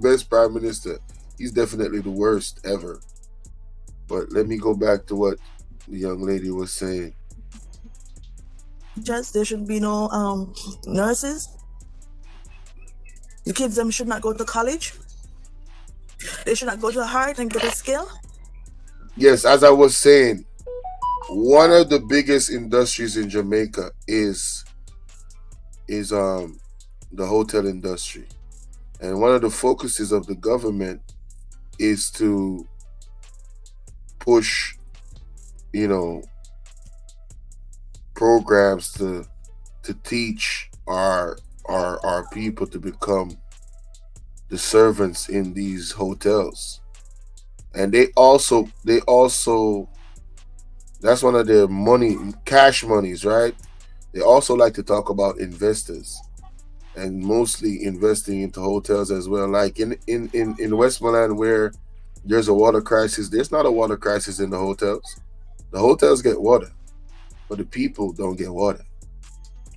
Speaker 1: best prime minister, he's definitely the worst ever. But let me go back to what the young lady was saying.
Speaker 2: Just there should be no nurses. The kids them should not go to college. They should not go to hard and get a skill.
Speaker 1: Yes, as I was saying, one of the biggest industries in Jamaica is the hotel industry. And one of the focuses of the government is to push, programs to teach our people to become the servants in these hotels. And they also that's one of their cash monies, right? They also like to talk about investors, and mostly investing into hotels as well. Like in Westmoreland, where there's a water crisis, there's not a water crisis in the hotels. The hotels get water, but the people don't get water,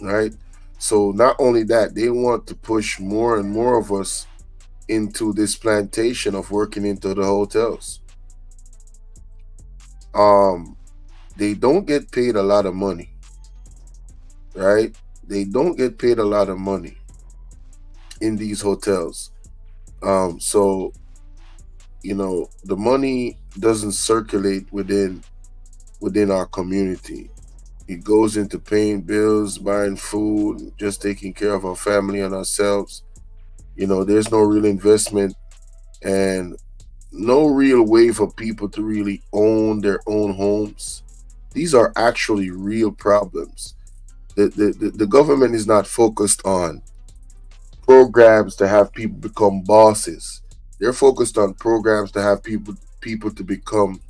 Speaker 1: right? So not only that, they want to push more and more of us into this plantation of working into the hotels. They don't get paid a lot of money, right? They don't get paid a lot of money in these hotels. So the money doesn't circulate within our community. It goes into paying bills, buying food, just taking care of our family and ourselves. There's no real investment and no real way for people to really own their own homes. These are actually real problems. The government is not focused on programs to have people become bosses. They're focused on programs to have people to become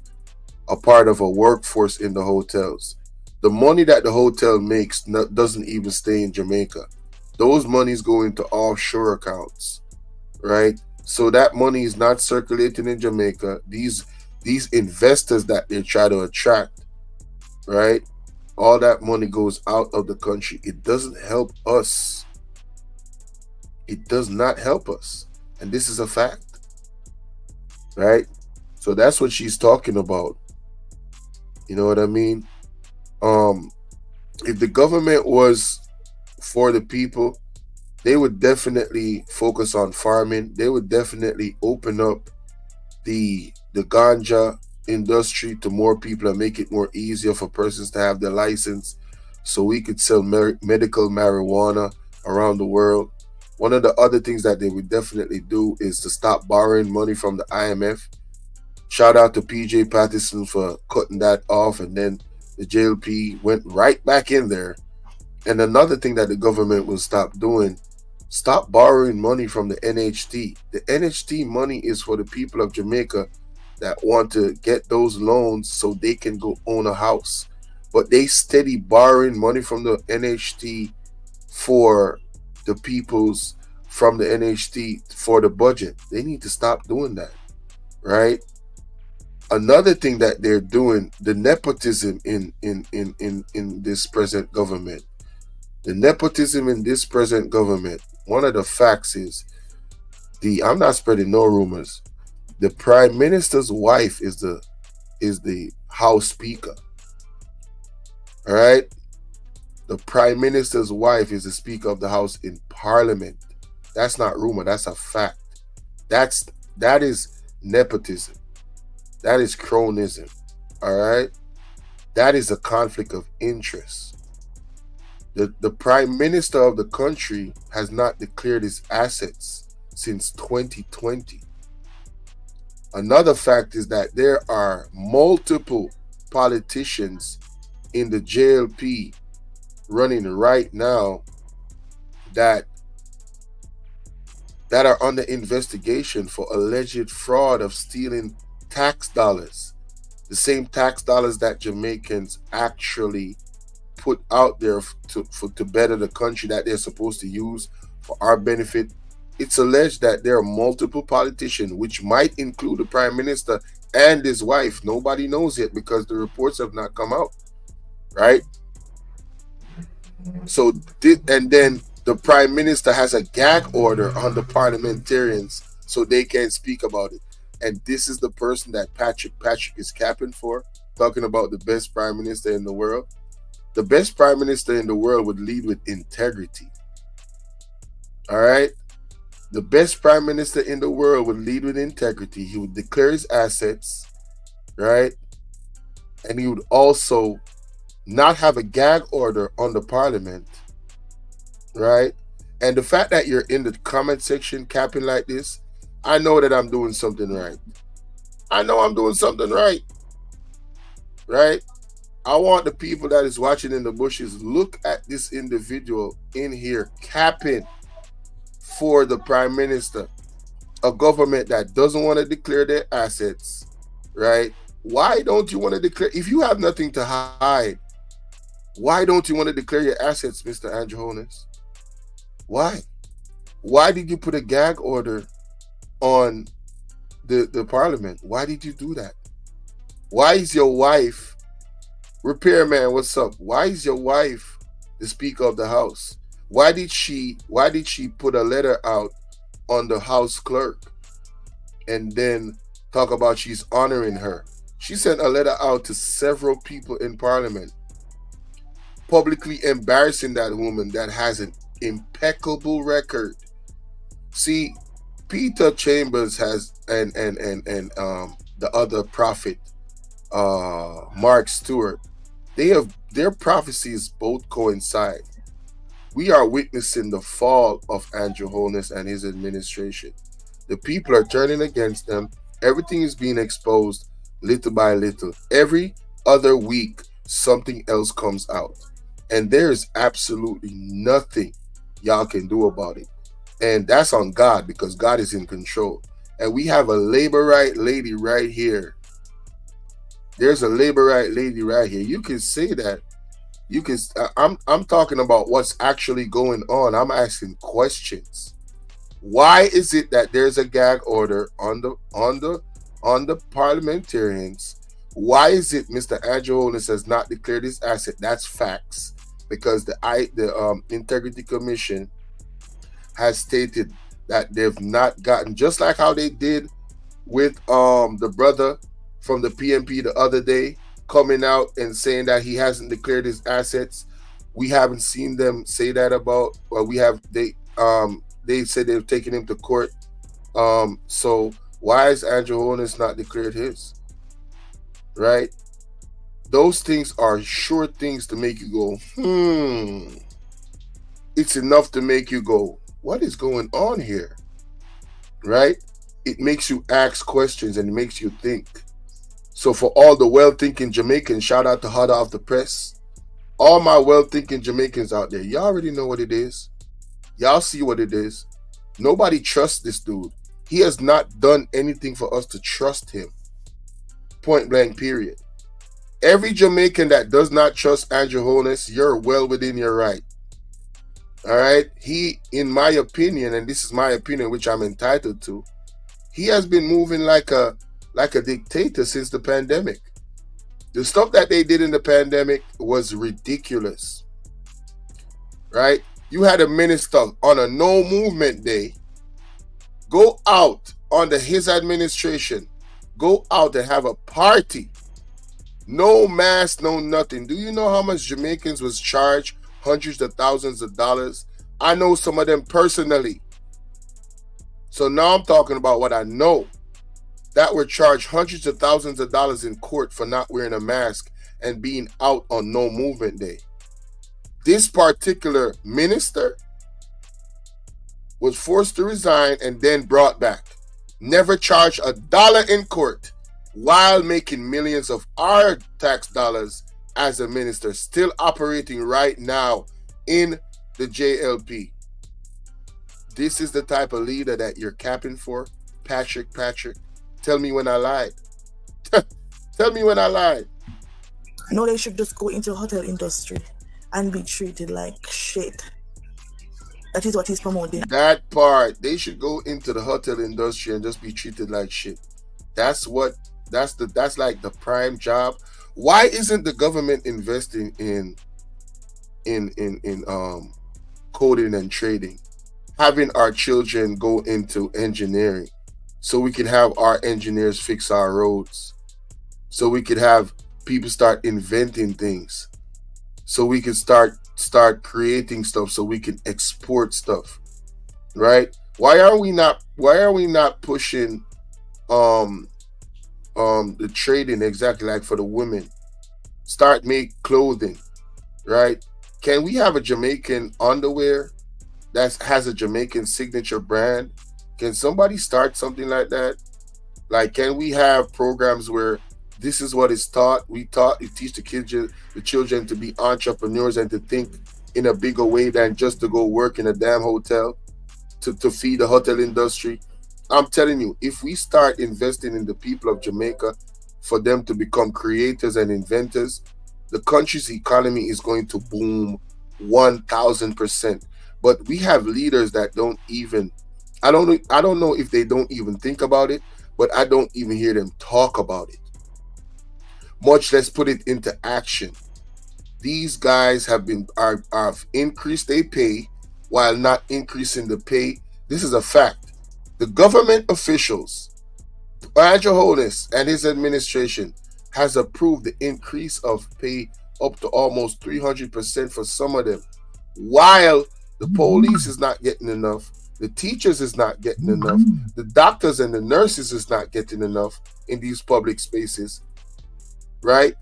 Speaker 1: a part of a workforce in the hotels. The money that the hotel makes doesn't even stay in Jamaica. Those monies go into offshore accounts, right? So that money is not circulating in Jamaica. These investors that they try to attract, right? All that money goes out of the country. It doesn't help us. It does not help us. And this is a fact, right? So that's what she's talking about. You know what I mean? Um, if the government was for the people, they would definitely focus on farming. They would definitely open up the ganja industry to more people and make it more easier for persons to have their license, so we could sell medical marijuana around the world. One of the other things that they would definitely do is to stop borrowing money from the IMF. Shout out to PJ Patterson for cutting that off, and then the JLP went right back in there. And another thing that the government will stop doing, stop borrowing money from the NHT. The NHT money is for the people of Jamaica that want to get those loans so they can go own a house. But they steady borrowing money from the NHT for the people's, from the NHT for the budget. They need to stop doing that, right? Another thing that they're doing, the nepotism in this present government. The nepotism in this present government, one of the facts is I'm not spreading no rumors. The prime minister's wife is the House Speaker. All right? The prime minister's wife is the Speaker of the House in Parliament. That's not rumor, that's a fact. That is nepotism. That is cronism. All right? That is a conflict of interest. The prime minister of the country has not declared his assets since 2020. Another fact is that there are multiple politicians in the JLP running right now that are under investigation for alleged fraud of stealing tax dollars. The same tax dollars that Jamaicans actually put out there to better the country, that they're supposed to use for our benefit. It's alleged that there are multiple politicians, which might include the prime minister and his wife. Nobody knows yet because the reports have not come out, right? So, and then the prime minister has a gag order on the parliamentarians so they can't speak about it. And this is the person that Patrick is capping for, talking about the best prime minister in the world. The best prime minister in the world would lead with integrity. All right? The best prime minister in the world would lead with integrity. He would declare his assets, right? And he would also not have a gag order on the parliament, right? And the fact that you're in the comment section capping like this, I know that I'm doing something right. I know I'm doing something right, right? I want the people that is watching in the bushes, look at this individual in here capping for the prime minister, a government that doesn't want to declare their assets, right? Why don't you want to declare? If you have nothing to hide, why don't you want to declare your assets, Mr. Andrew Holness? Why? Why did you put a gag order on the parliament? Why did you do that? Why is your wife, Repairman, what's up? Why is your wife the Speaker of the House? Why did she put a letter out on the House clerk and then talk about she's honoring her? She sent a letter out to several people in Parliament, publicly embarrassing that woman that has an impeccable record. See, Peter Chambers has and the other prophet, Mark Stewart, their prophecies both coincide. We are witnessing the fall of Andrew Holness and his administration. The people are turning against them. Everything is being exposed little by little. Every other week, something else comes out. And there is absolutely nothing y'all can do about it. And that's on God, because God is in control. And we have a LABORITE lady right here. There's a LABORITE lady right here. You can say that. You can. I'm talking about what's actually going on. I'm asking questions. Why is it that there's a gag order on the parliamentarians Why is it Mr. Andrew Holness has not declared his asset? That's facts. Because the Integrity Commission has stated that they've not gotten, just like how they did with the brother from the PMP the other day, coming out and saying that he hasn't declared his assets. We haven't seen them say that about, well, they said they've taken him to court. So why is Andrew Holness not declared his? Right? Those things are sure things to make you go, It's enough to make you go, what is going on here? Right? It makes you ask questions and it makes you think. So for all the well-thinking Jamaicans, shout out to Hada of the Press. All my well-thinking Jamaicans out there, y'all already know what it is. Y'all see what it is. Nobody trusts this dude. He has not done anything for us to trust him. Point blank, period. Every Jamaican that does not trust Andrew Holness, you're well within your right. All right? He, in my opinion, and this is my opinion, which I'm entitled to, he has been moving like a dictator since the pandemic. The stuff that they did in the pandemic was ridiculous. Right? You had a minister on a no movement day go out under his administration, go out and have a party. No mask, no nothing. Do you know how much Jamaicans was charged? Hundreds of thousands of dollars. I know some of them personally. So now I'm talking about what I know. That were charged hundreds of thousands of dollars in court for not wearing a mask and being out on no movement day. This particular minister was forced to resign and then brought back. Never charged $1 in court while making millions of our tax dollars as a minister, still operating right now in the JLP. This is the type of leader that you're capping for, Patrick. Tell me when I lied. Tell me when I lied.
Speaker 2: No, they should just go into the hotel industry and be treated like shit. That is what he's promoting.
Speaker 1: That part, they should go into the hotel industry and just be treated like shit. That's like the prime job. Why isn't the government investing in coding and trading? Having our children go into engineering so we can have our engineers fix our roads. So we could have people start inventing things. So we can start creating stuff so we can export stuff. Right? Why are we not pushing the trading exactly like for the women? Start make clothing, right? Can we have a Jamaican underwear that has a Jamaican signature brand? Can somebody start something like that? Like, can we have programs where this is what is taught? We teach the children to be entrepreneurs and to think in a bigger way than just to go work in a damn hotel to feed the hotel industry. I'm telling you, if we start investing in the people of Jamaica for them to become creators and inventors, the country's economy is going to boom 1,000%. But we have leaders that don't even, I don't know if they don't even think about it, but I don't even hear them talk about it, much less put it into action. These guys have increased their pay while not increasing the pay. This is a fact. The government officials, Andrew Holness and his administration, has approved the increase of pay up to almost 300% for some of them, while the police is not getting enough, the teachers is not getting enough, the doctors and the nurses is not getting enough in these public spaces, right?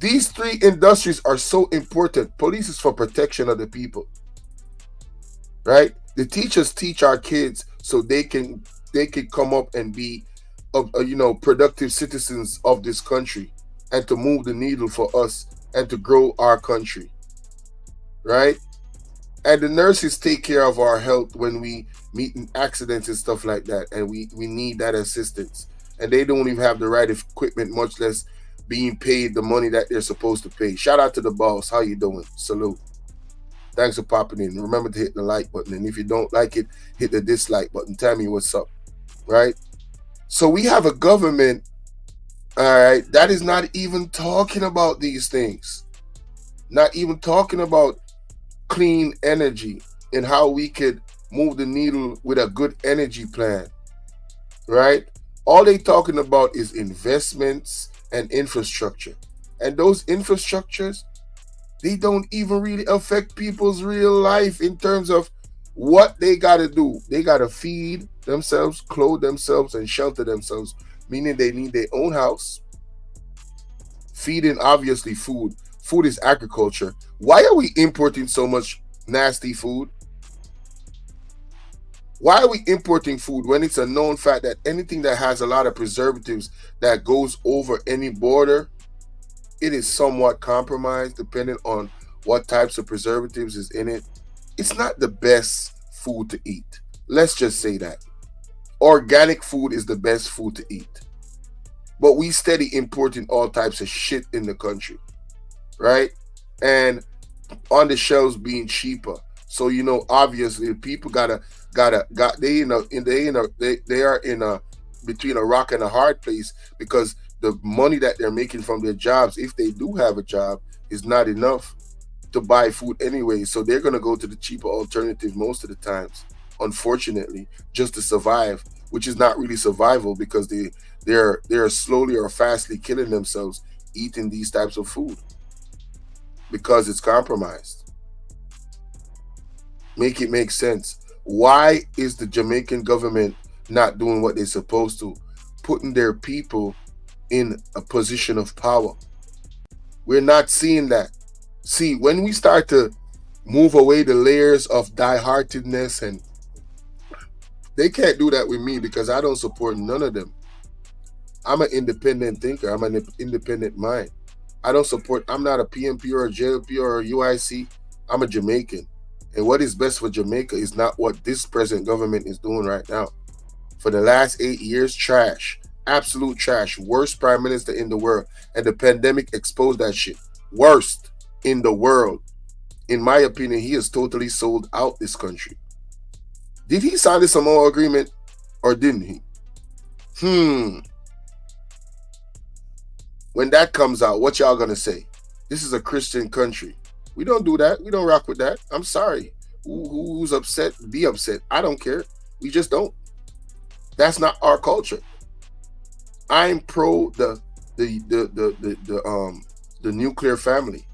Speaker 1: These three industries are so important. Police is for protection of the people, right? The teachers teach our kids so they can come up and be productive citizens of this country and to move the needle for us and to grow our country, right? And the nurses take care of our health when we meet in accidents and stuff like that, and we need that assistance. And they don't even have the right equipment, much less being paid the money that they're supposed to pay. Shout out to the boss. How you doing? Salute. Thanks for popping in. Remember to hit the like button. And if you don't like it, hit the dislike button. Tell me what's up, right? So we have a government All right, that is not even talking about these things. Not even talking about clean energy and how we could move the needle with a good energy plan, right? All they talking about is investments and infrastructure. And those infrastructures, they don't even really affect people's real life in terms of what they got to do. They got to feed themselves, clothe themselves, and shelter themselves, meaning they need their own house. Feeding, obviously, food. Food is agriculture. Why are we importing so much nasty food? Why are we importing food when it's a known fact that anything that has a lot of preservatives that goes over any border, it is somewhat compromised depending on what types of preservatives is in it? It's not the best food to eat. Let's just say that. Organic food is the best food to eat. But we steady importing all types of shit in the country, right? And on the shelves being cheaper. So obviously people they are in a between a rock and a hard place, because the money that they're making from their jobs, if they do have a job, is not enough to buy food anyway. So they're gonna go to the cheaper alternative most of the times, unfortunately, just to survive, which is not really survival, because they're slowly or fastly killing themselves eating these types of food because it's compromised. Make it make sense. Why is the Jamaican government not doing what they're supposed to, putting their people in a position of power? We're not seeing that. See, when we start to move away the layers of die-heartedness, and they can't do that with me because I don't support none of them. I'm an independent thinker. I'm an independent mind. I'm not a PMP or a JLP or a UIC. I'm a Jamaican. And what is best for Jamaica is not what this present government is doing right now. For the last 8 years, trash. Absolute trash. Worst prime minister in the world. And the pandemic exposed that shit. Worst in the world. In my opinion, he has totally sold out this country. Did he sign the Samoa agreement or didn't he? When that comes out, what y'all gonna say? This is a Christian country. We don't do that. We don't rock with that. I'm sorry. Who's upset? Be upset. I don't care. We just don't. That's not our culture. I'm pro the nuclear family.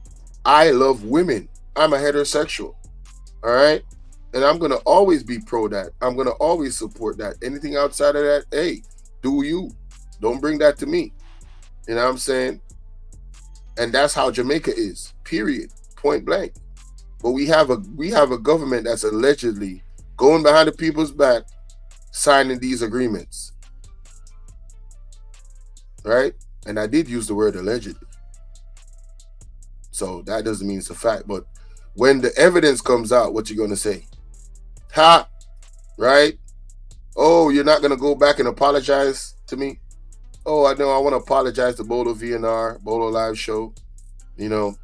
Speaker 1: I love women. I'm a heterosexual. All right? And I'm going to always be pro that. I'm going to always support that. Anything outside of that, hey, do you. Don't bring that to me. You know what I'm saying? And that's how Jamaica is. Period. Point blank. But we have a government that's allegedly going behind the people's back, signing these agreements. Right? And I did use the word allegedly. So that doesn't mean it's a fact. But when the evidence comes out, what you gonna say? Ha! Right? Oh, you're not gonna go back and apologize to me? Oh, I know I want to apologize to Bolo VNR, Bolo Live Show,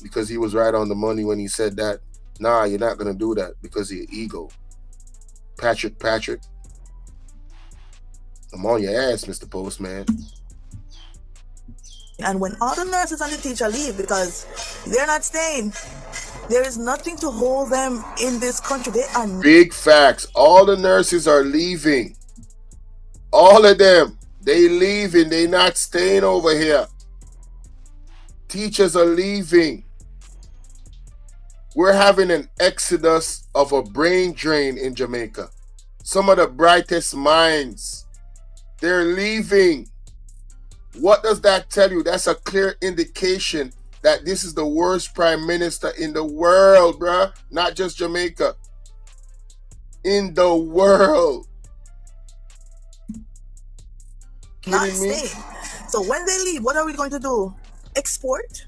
Speaker 1: because he was right on the money when he said that. Nah, you're not gonna do that because of your ego. Patrick, I'm on your ass, Mr. Postman.
Speaker 2: And when all the nurses and the teacher leave because they're not staying, there is nothing to hold them in this country. They are
Speaker 1: big facts. All the nurses are leaving. All of them. They leaving. They not staying over here. Teachers are leaving. We're having an exodus of a brain drain in Jamaica. Some of the brightest minds, they're leaving. What does that tell you? That's a clear indication that this is the worst prime minister in the world, bruh. Not just Jamaica. In the world.
Speaker 2: not staying. So when they leave, what are we going to do? Export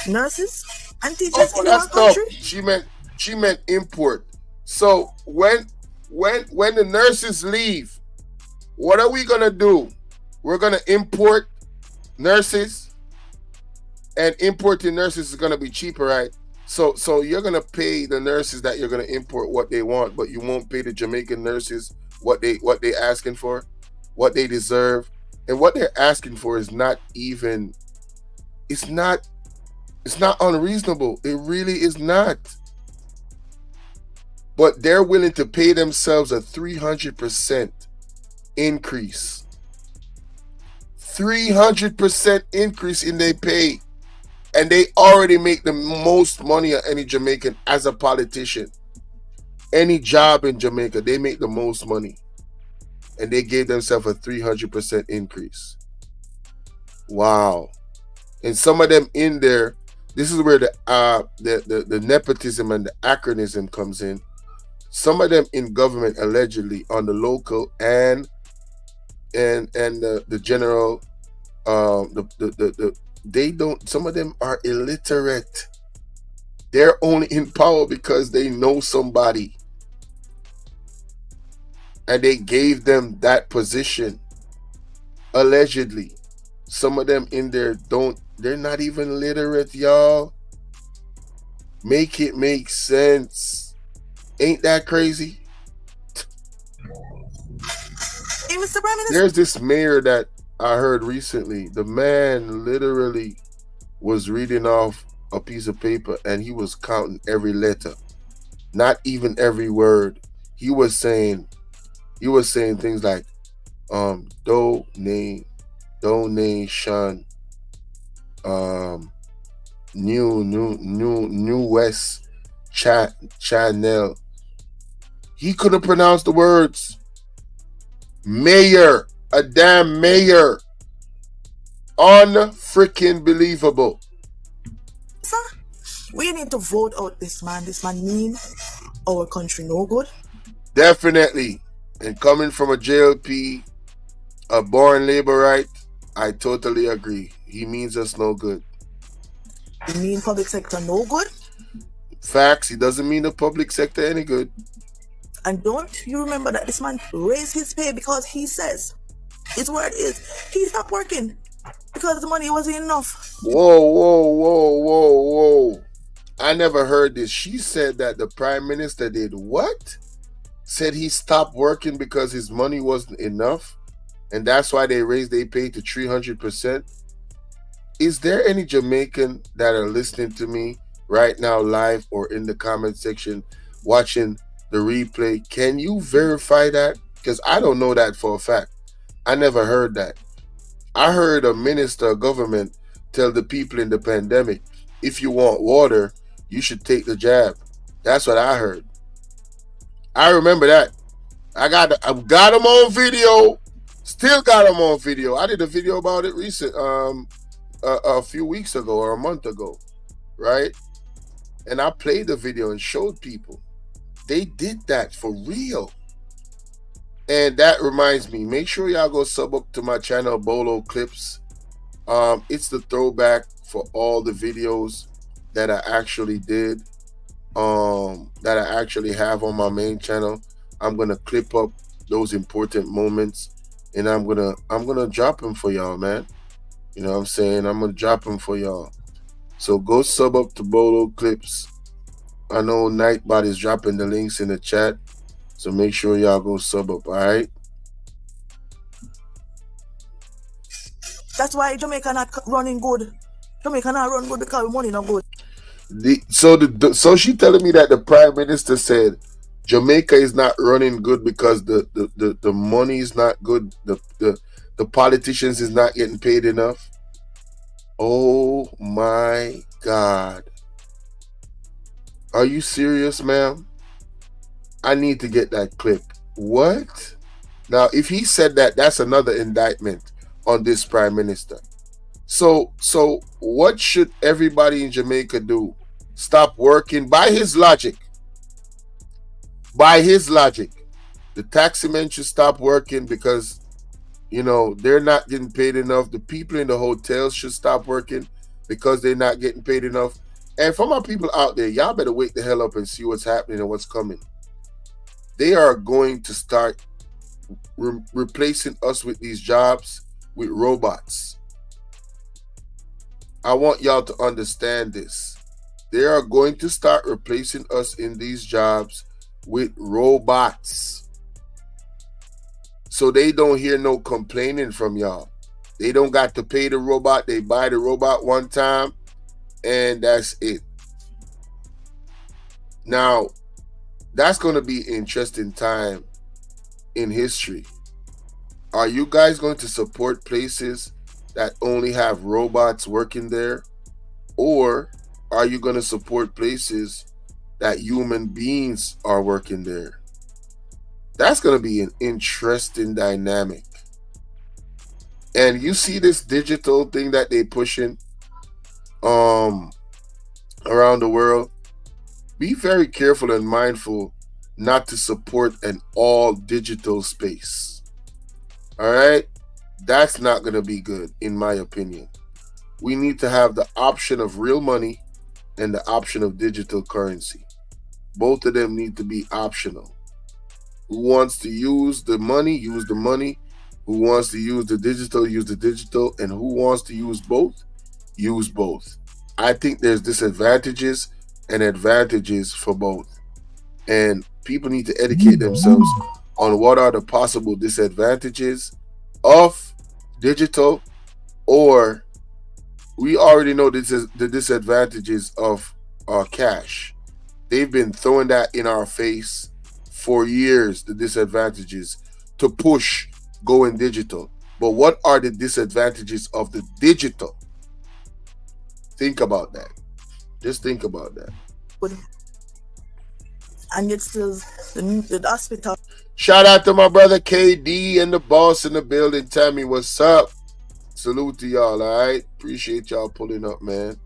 Speaker 2: nurses and teachers in our country?
Speaker 1: She meant import. So when the nurses leave, what are we gonna do? We're gonna import nurses, and importing nurses is gonna be cheaper, right? So you're gonna pay the nurses that you're gonna import what they want, but you won't pay the Jamaican nurses what they asking for, what they deserve, And what they're asking for is not even, it's not unreasonable. It really is not. But they're willing to pay themselves a 300% increase. 300% increase in their pay. And they already make the most money of any Jamaican as a politician. Any job in Jamaica, they make the most money. And they gave themselves a 300% increase. Wow. And some of them in there, this is where the nepotism and the acronym comes in. Some of them in government allegedly on the local and the general, they don't, some of them are illiterate. They're only in power because they know somebody and they gave them that position allegedly. Some of them in there they're not even literate, y'all. Make it make sense. Ain't that crazy?
Speaker 2: Hey, Mr. Prime Minister.
Speaker 1: There's this mayor that I heard recently. The man literally was reading off a piece of paper and he was counting every letter, not even every word. He was saying things like donation, new West channel. He couldn't pronounce the words. Mayor, a damn mayor. Unfreaking believable.
Speaker 2: Sir, we need to vote out this man. This man mean our country no good.
Speaker 1: Definitely. And coming from a JLP, a born LABORITE, I totally agree. He means us no good.
Speaker 2: He mean public sector no good.
Speaker 1: Facts, he doesn't mean the public sector any good.
Speaker 2: And don't you remember that this man raised his pay because he says, his word is, he stopped working because the money wasn't enough.
Speaker 1: Whoa. I never heard this. She said that the Prime Minister did what? Said he stopped working because his money wasn't enough, and that's why they raised their pay to 300%. Is there any Jamaican that are listening to me right now live or in the comment section watching the replay? Can you verify that? Because I don't know that for a fact. I never heard that. I heard a minister of government tell the people in the pandemic, if you want water, you should take the jab. That's what I heard. I remember that. I got him on video. Still got him on video. I did a video about it a few weeks ago or a month ago, right? And I played the video and showed people. They did that for real. And that reminds me, make sure y'all go sub up to my channel, Bolo Clips. It's the throwback for all the videos that I actually did, that I actually have on my main channel. I'm gonna clip up those important moments, and I'm gonna drop them for y'all, man. You know what I'm saying? I'm gonna drop them for y'all. So go sub up to Bolo Clips. I know Nightbot is dropping the links in the chat, so make sure y'all go sub up, all right?
Speaker 2: That's why Jamaica not running good. Jamaica not run good because money not good.
Speaker 1: So she telling me that the Prime Minister said Jamaica is not running good because the money is not good. The politicians is not getting paid enough. Oh my God. Are you serious, ma'am? I need to get that clip. What? Now, if he said that, that's another indictment on this Prime Minister. So what should everybody in Jamaica do? Stop working? By his logic, the taxi men should stop working because, you know, they're not getting paid enough. The people in the hotels should stop working because they're not getting paid enough. And for my people out there, y'all better wake the hell up and see what's happening and what's coming. They are going to start replacing us with these jobs with robots. I want y'all to understand this. They are going to start replacing us in these jobs with robots. So they don't hear no complaining from y'all. They don't got to pay the robot. They buy the robot one time, and that's it. Now, that's going to be an interesting time in history. Are you guys going to support places that only have robots working there? Or are you going to support places that human beings are working there? That's going to be an interesting dynamic. And you see this digital thing that they pushing around the world. Be very careful and mindful not to support an all digital space. All right? That's not going to be good, in my opinion. We need to have the option of real money and the option of digital currency. Both of them need to be optional. Who wants to use the money, use the money. Who wants to use the digital, use the digital. And who wants to use both, use both. I think there's disadvantages and advantages for both. And people need to educate themselves on what are the possible disadvantages of digital, or we already know this is the disadvantages of cash. They've been throwing that in our face for years, the disadvantages to push going digital. But what are the disadvantages of the digital? Think about that. Just think about that.
Speaker 2: And yet still the hospital.
Speaker 1: Shout out to my brother KD and the boss in the building. Tammy, what's up? Salute to y'all, all right? Appreciate y'all pulling up, man.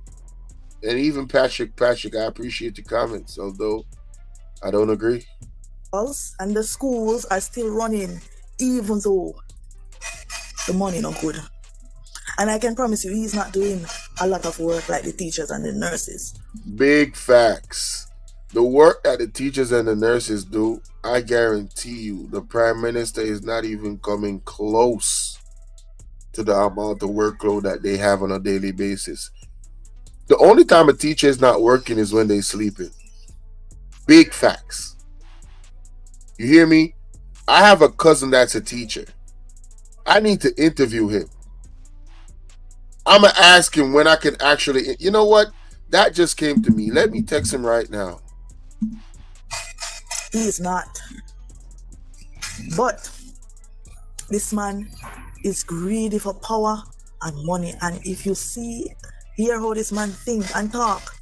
Speaker 1: And even Patrick, I appreciate your comments, although I don't agree.
Speaker 2: And the schools are still running, even though the money not good. And I can promise you, he's not doing a lot of work like the teachers and the nurses.
Speaker 1: Big facts. The work that the teachers and the nurses do, I guarantee you, the Prime Minister is not even coming close to the amount of workload that they have on a daily basis. The only time a teacher is not working is when they're sleeping. Big facts. You hear me? I have a cousin that's a teacher. I need to interview him. I'm going to ask him when I can actually... You know what? That just came to me. Let me text him right now.
Speaker 2: He is not. But this man is greedy for power and money. And if you hear how this man think and talk,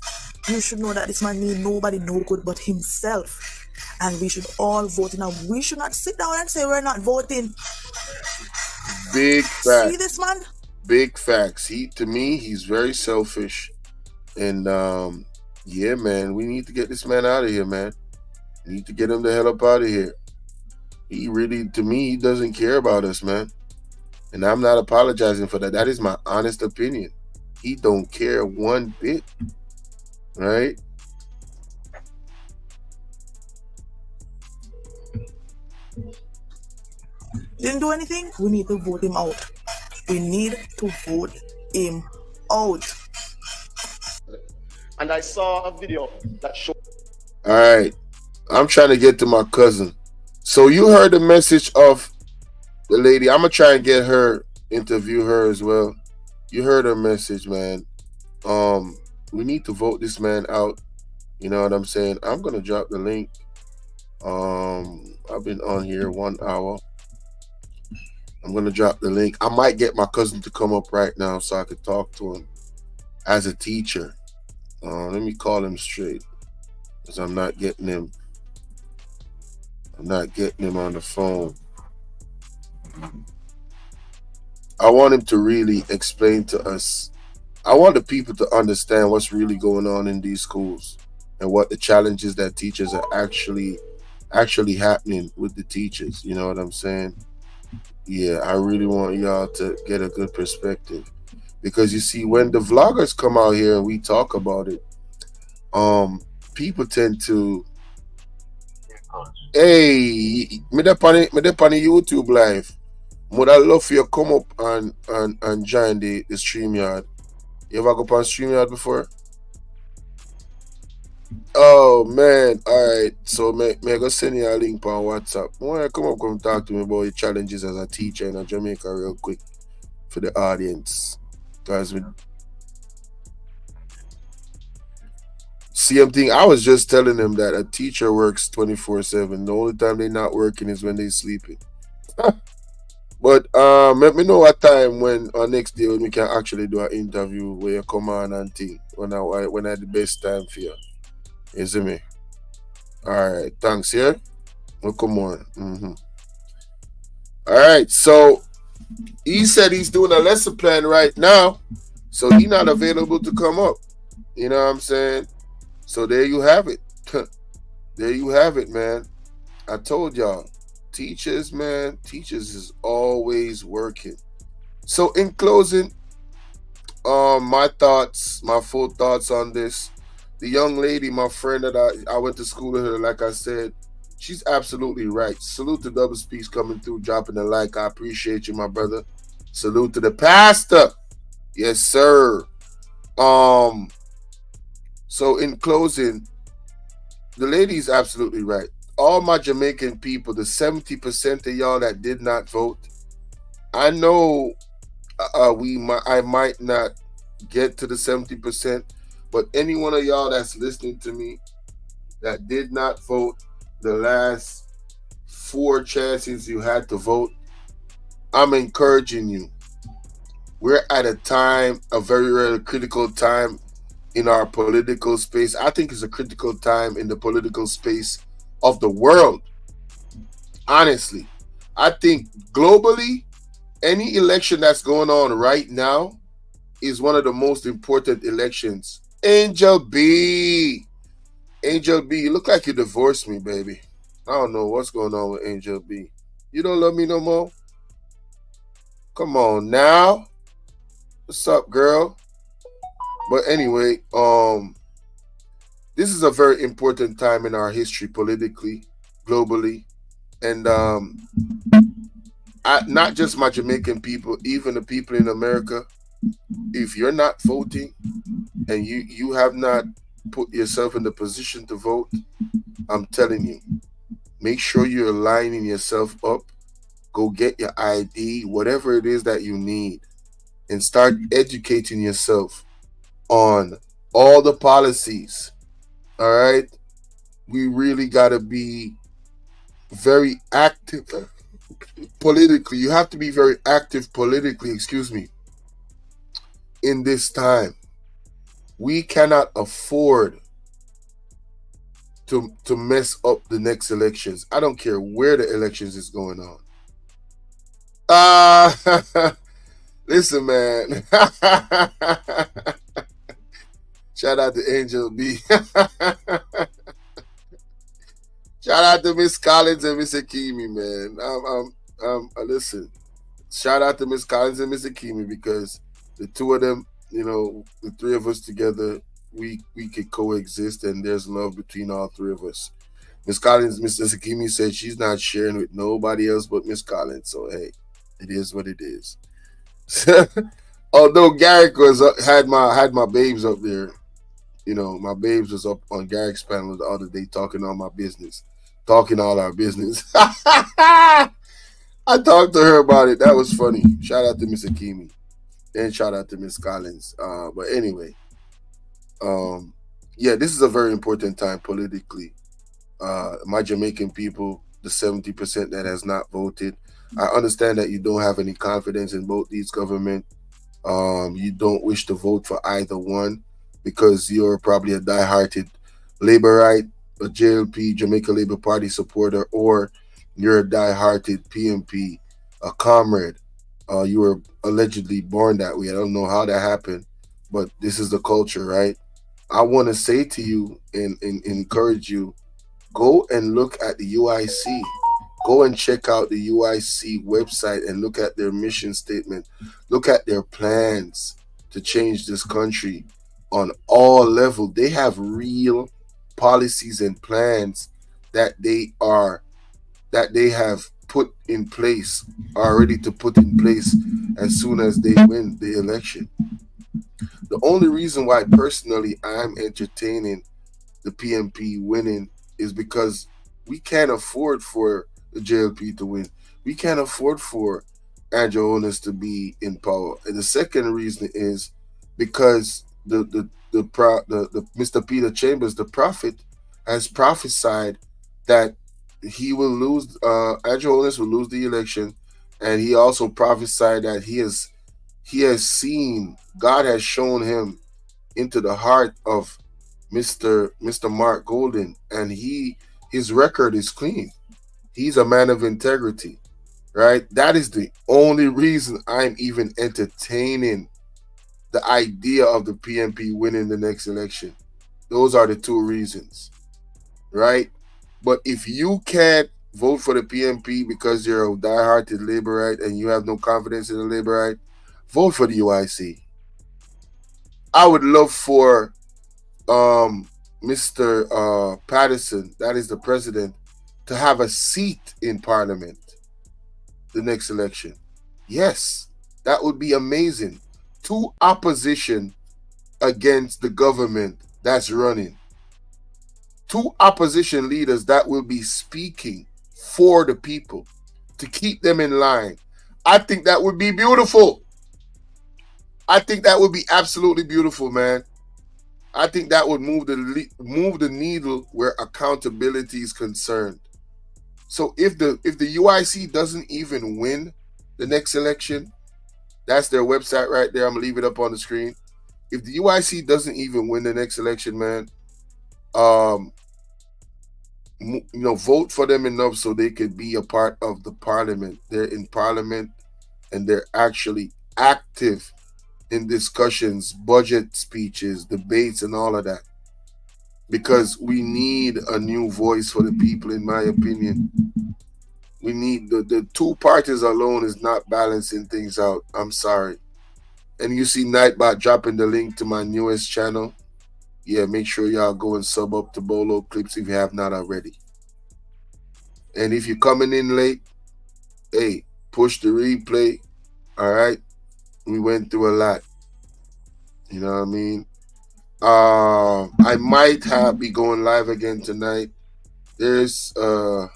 Speaker 2: you should know that this man mean nobody no good but himself. And we should all vote. Now, we should not sit down and say we're not voting.
Speaker 1: Big facts.
Speaker 2: See this man?
Speaker 1: Big facts. To me, he's very selfish. And yeah, man, we need to get this man out of here, man. We need to get him the hell up out of here. He really, to me, he doesn't care about us, man. And I'm not apologizing for that. That is my honest opinion. He don't care one bit. Right?
Speaker 2: Didn't do anything? We need to vote him out. We need to vote him out.
Speaker 3: And I saw a video that showed...
Speaker 1: All right. I'm trying to get to my cousin. So you heard the message of the lady. I'm going to try and get her, interview her as well. You heard her message, man. We need to vote this man out. You know what I'm saying? I'm going to drop the link. I've been on here 1 hour. I'm going to drop the link. I might get my cousin to come up right now so I could talk to him as a teacher. Let me call him straight because I'm not getting him. I'm not getting him on the phone. I want him to really explain to us. I want the people to understand what's really going on in these schools and what the challenges that teachers are actually happening with the teachers. You know what I'm saying? Yeah, I really want y'all to get a good perspective. Because you see, when the vloggers come out here and we talk about it, people tend to, hey, me dey on the YouTube live. Would I love for you to come up and join the StreamYard. You ever go on StreamYard before? Oh man, alright. So may go send you a link on WhatsApp. Why come up, come talk to me about your challenges as a teacher in Jamaica real quick. for the audience. Guys, same thing. I was just telling them that a teacher works 24/7. The only time they're not working is when they're sleeping. But let me know what time when next day when we can actually do an interview where you come on and think when I the best time for you. You see me? Alright, thanks, yeah? Well, come on. Alright, so he said he's doing a lesson plan right now, so he's not available to come up. You know what I'm saying? So there you have it. There you have it, man. I told y'all, teachers, man, teachers is always working. So in closing, my full thoughts on this. The young lady, my friend that I went to school with her, like I said, she's absolutely right. Salute to Double Speaks coming through, dropping a like. I appreciate you, my brother. Salute to the pastor. Yes, sir. So in closing, the lady is absolutely right. All my Jamaican people, the 70% of y'all that did not vote, I know I might not get to the 70%, but any one of y'all that's listening to me that did not vote the last 4 chances you had to vote, I'm encouraging you. We're at a very, very critical time in our political space. I think it's a critical time in the political space of the world. Honestly, I think globally, any election that's going on right now is one of the most important elections. Angel B, you look like you divorced me, baby. I don't know what's going on with Angel B. You don't love me no more? Come on now. What's up, girl? But anyway, this is a very important time in our history politically, globally, and not just my Jamaican people, even the people in America. If you're not voting and you have not put yourself in the position to vote, I'm telling you, make sure you're lining yourself up. Go get your ID, whatever it is that you need, and start educating yourself on all the policies. All right? We really got to be very active politically. You have to be very active politically, in this time. We cannot afford to mess up the next elections. I don't care where the elections is going on. Listen, man. Shout out to Angel B. Shout out to Miss Collins and Miss Akimi, man. Listen. Shout out to Miss Collins and Miss Akimi because the two of them, the three of us together, we could coexist and there's love between all three of us. Miss Collins, Miss Akimi said she's not sharing with nobody else but Miss Collins. So hey, it is what it is. Although Garrick had my babes up there, my babes was up on Garrick's panel the other day talking all our business. I talked to her about it. That was funny. Shout out to Miss Akimi and shout out to Miss Collins. But anyway, this is a very important time politically. My Jamaican people, the 70% that has not voted, I understand that you don't have any confidence in both these government. You don't wish to vote for either one because you're probably a die-hearted LABORITE, a JLP, Jamaica Labour Party supporter, or you're a die-hearted PMP, a comrade. You were allegedly born that way. I don't know how that happened, but this is the culture, right? I want to say to you and encourage you, go and look at the UIC. Go and check out the UIC website and look at their mission statement. Look at their plans to change this country on all levels. They have real policies and plans that they have put in place, are ready to put in place as soon as they win the election. The only reason why personally I'm entertaining the PMP winning is because we can't afford for the JLP to win. We can't afford for Andrew Holness to be in power. And the second reason is because the Mr. Peter Chambers, the prophet, has prophesied that he will lose. Andrew Holness will lose the election, and he also prophesied that he has seen, God has shown him into the heart of Mr. Mark Golden, and his record is clean. He's a man of integrity, right? That is the only reason I'm even entertaining the idea of the PNP winning the next election. Those are the two reasons, right? But if you can't vote for the PNP because you're a diehard Laborite and you have no confidence in the Laborite, vote for the UIC. I would love for Mr. Patterson, that is the president, to have a seat in Parliament the next election. Yes, that would be amazing. Two opposition against the government that's running. Two opposition leaders that will be speaking for the people to keep them in line. I think that would be beautiful. I think that would be absolutely beautiful, man. I think that would move the needle where accountability is concerned. So if the UIC doesn't even win the next election, that's their website right there. I'm gonna leave it up on the screen. If the UIC doesn't even win the next election, man, vote for them enough so they could be a part of the parliament. They're in parliament and they're actually active in discussions, budget speeches, debates, and all of that. Because we need a new voice for the people, in my opinion. We need the two parties alone is not balancing things out. I'm sorry. And you see Nightbot dropping the link to my newest channel. Yeah, make sure y'all go and sub up to Bolo Clips if you have not already. And if you're coming in late, hey, push the replay. All right? We went through a lot. You know what I mean? I might be going live again tonight. There's a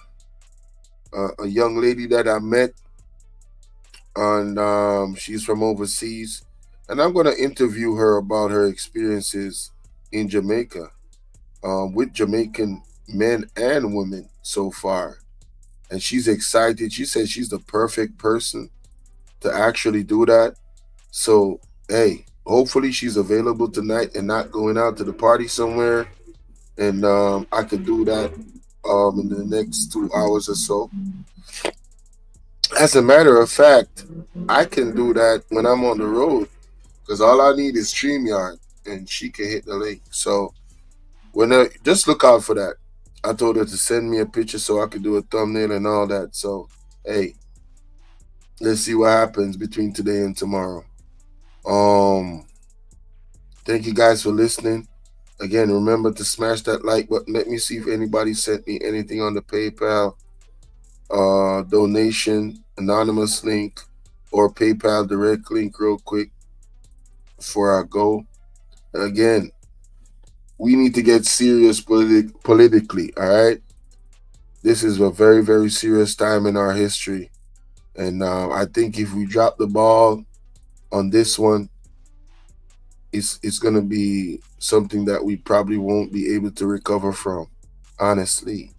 Speaker 1: young lady that I met, and she's from overseas, and I'm going to interview her about her experiences in Jamaica with Jamaican men and women so far. And she's excited. She says she's the perfect person to actually do that. So, hey, hopefully she's available tonight and not going out to the party somewhere. And I could do that in the next 2 hours or so. As a matter of fact, I can do that when I'm on the road because all I need is StreamYard and she can hit the link. So just look out for that. I told her to send me a picture so I could do a thumbnail and all that. So, hey, let's see what happens between today and tomorrow. Thank you guys for listening. Again, remember to smash that like button. Let me see if anybody sent me anything on the PayPal donation, anonymous link, or PayPal direct link real quick before I go. And again, we need to get serious politically, all right? This is a very, very serious time in our history. And I think if we drop the ball on this one, it's going to be something that we probably won't be able to recover from, honestly.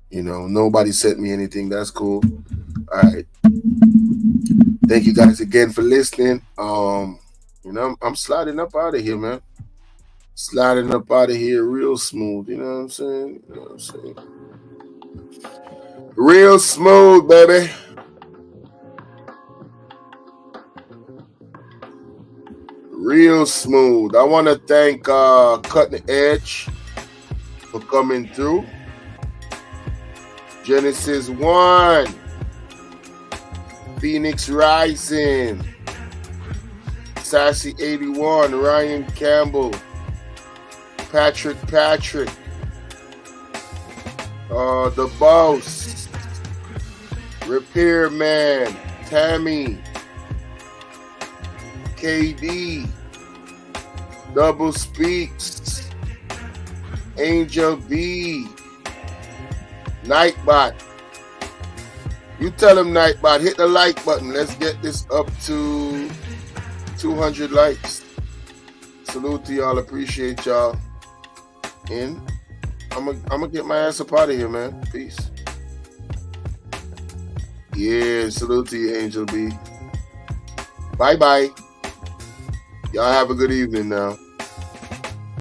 Speaker 1: You know, nobody sent me anything. That's cool. All right. Thank you guys again for listening. I'm sliding up out of here, man. Sliding up out of here real smooth. You know what I'm saying? Real smooth, baby. Real smooth. I want to thank Cutting Edge for coming through. Genesis 1. Phoenix Rising. Sassy 81. Ryan Campbell. Patrick. The Boss. Repairman. Tammy. KD. Double Speaks. Angel B. Nightbot. You tell him, Nightbot, hit the like button. Let's get this up to 200 likes. Salute to y'all. Appreciate y'all. And I'm gonna get my ass up out of here, man. Peace. Yeah, salute to you, Angel B. Bye-bye. Y'all have a good evening now.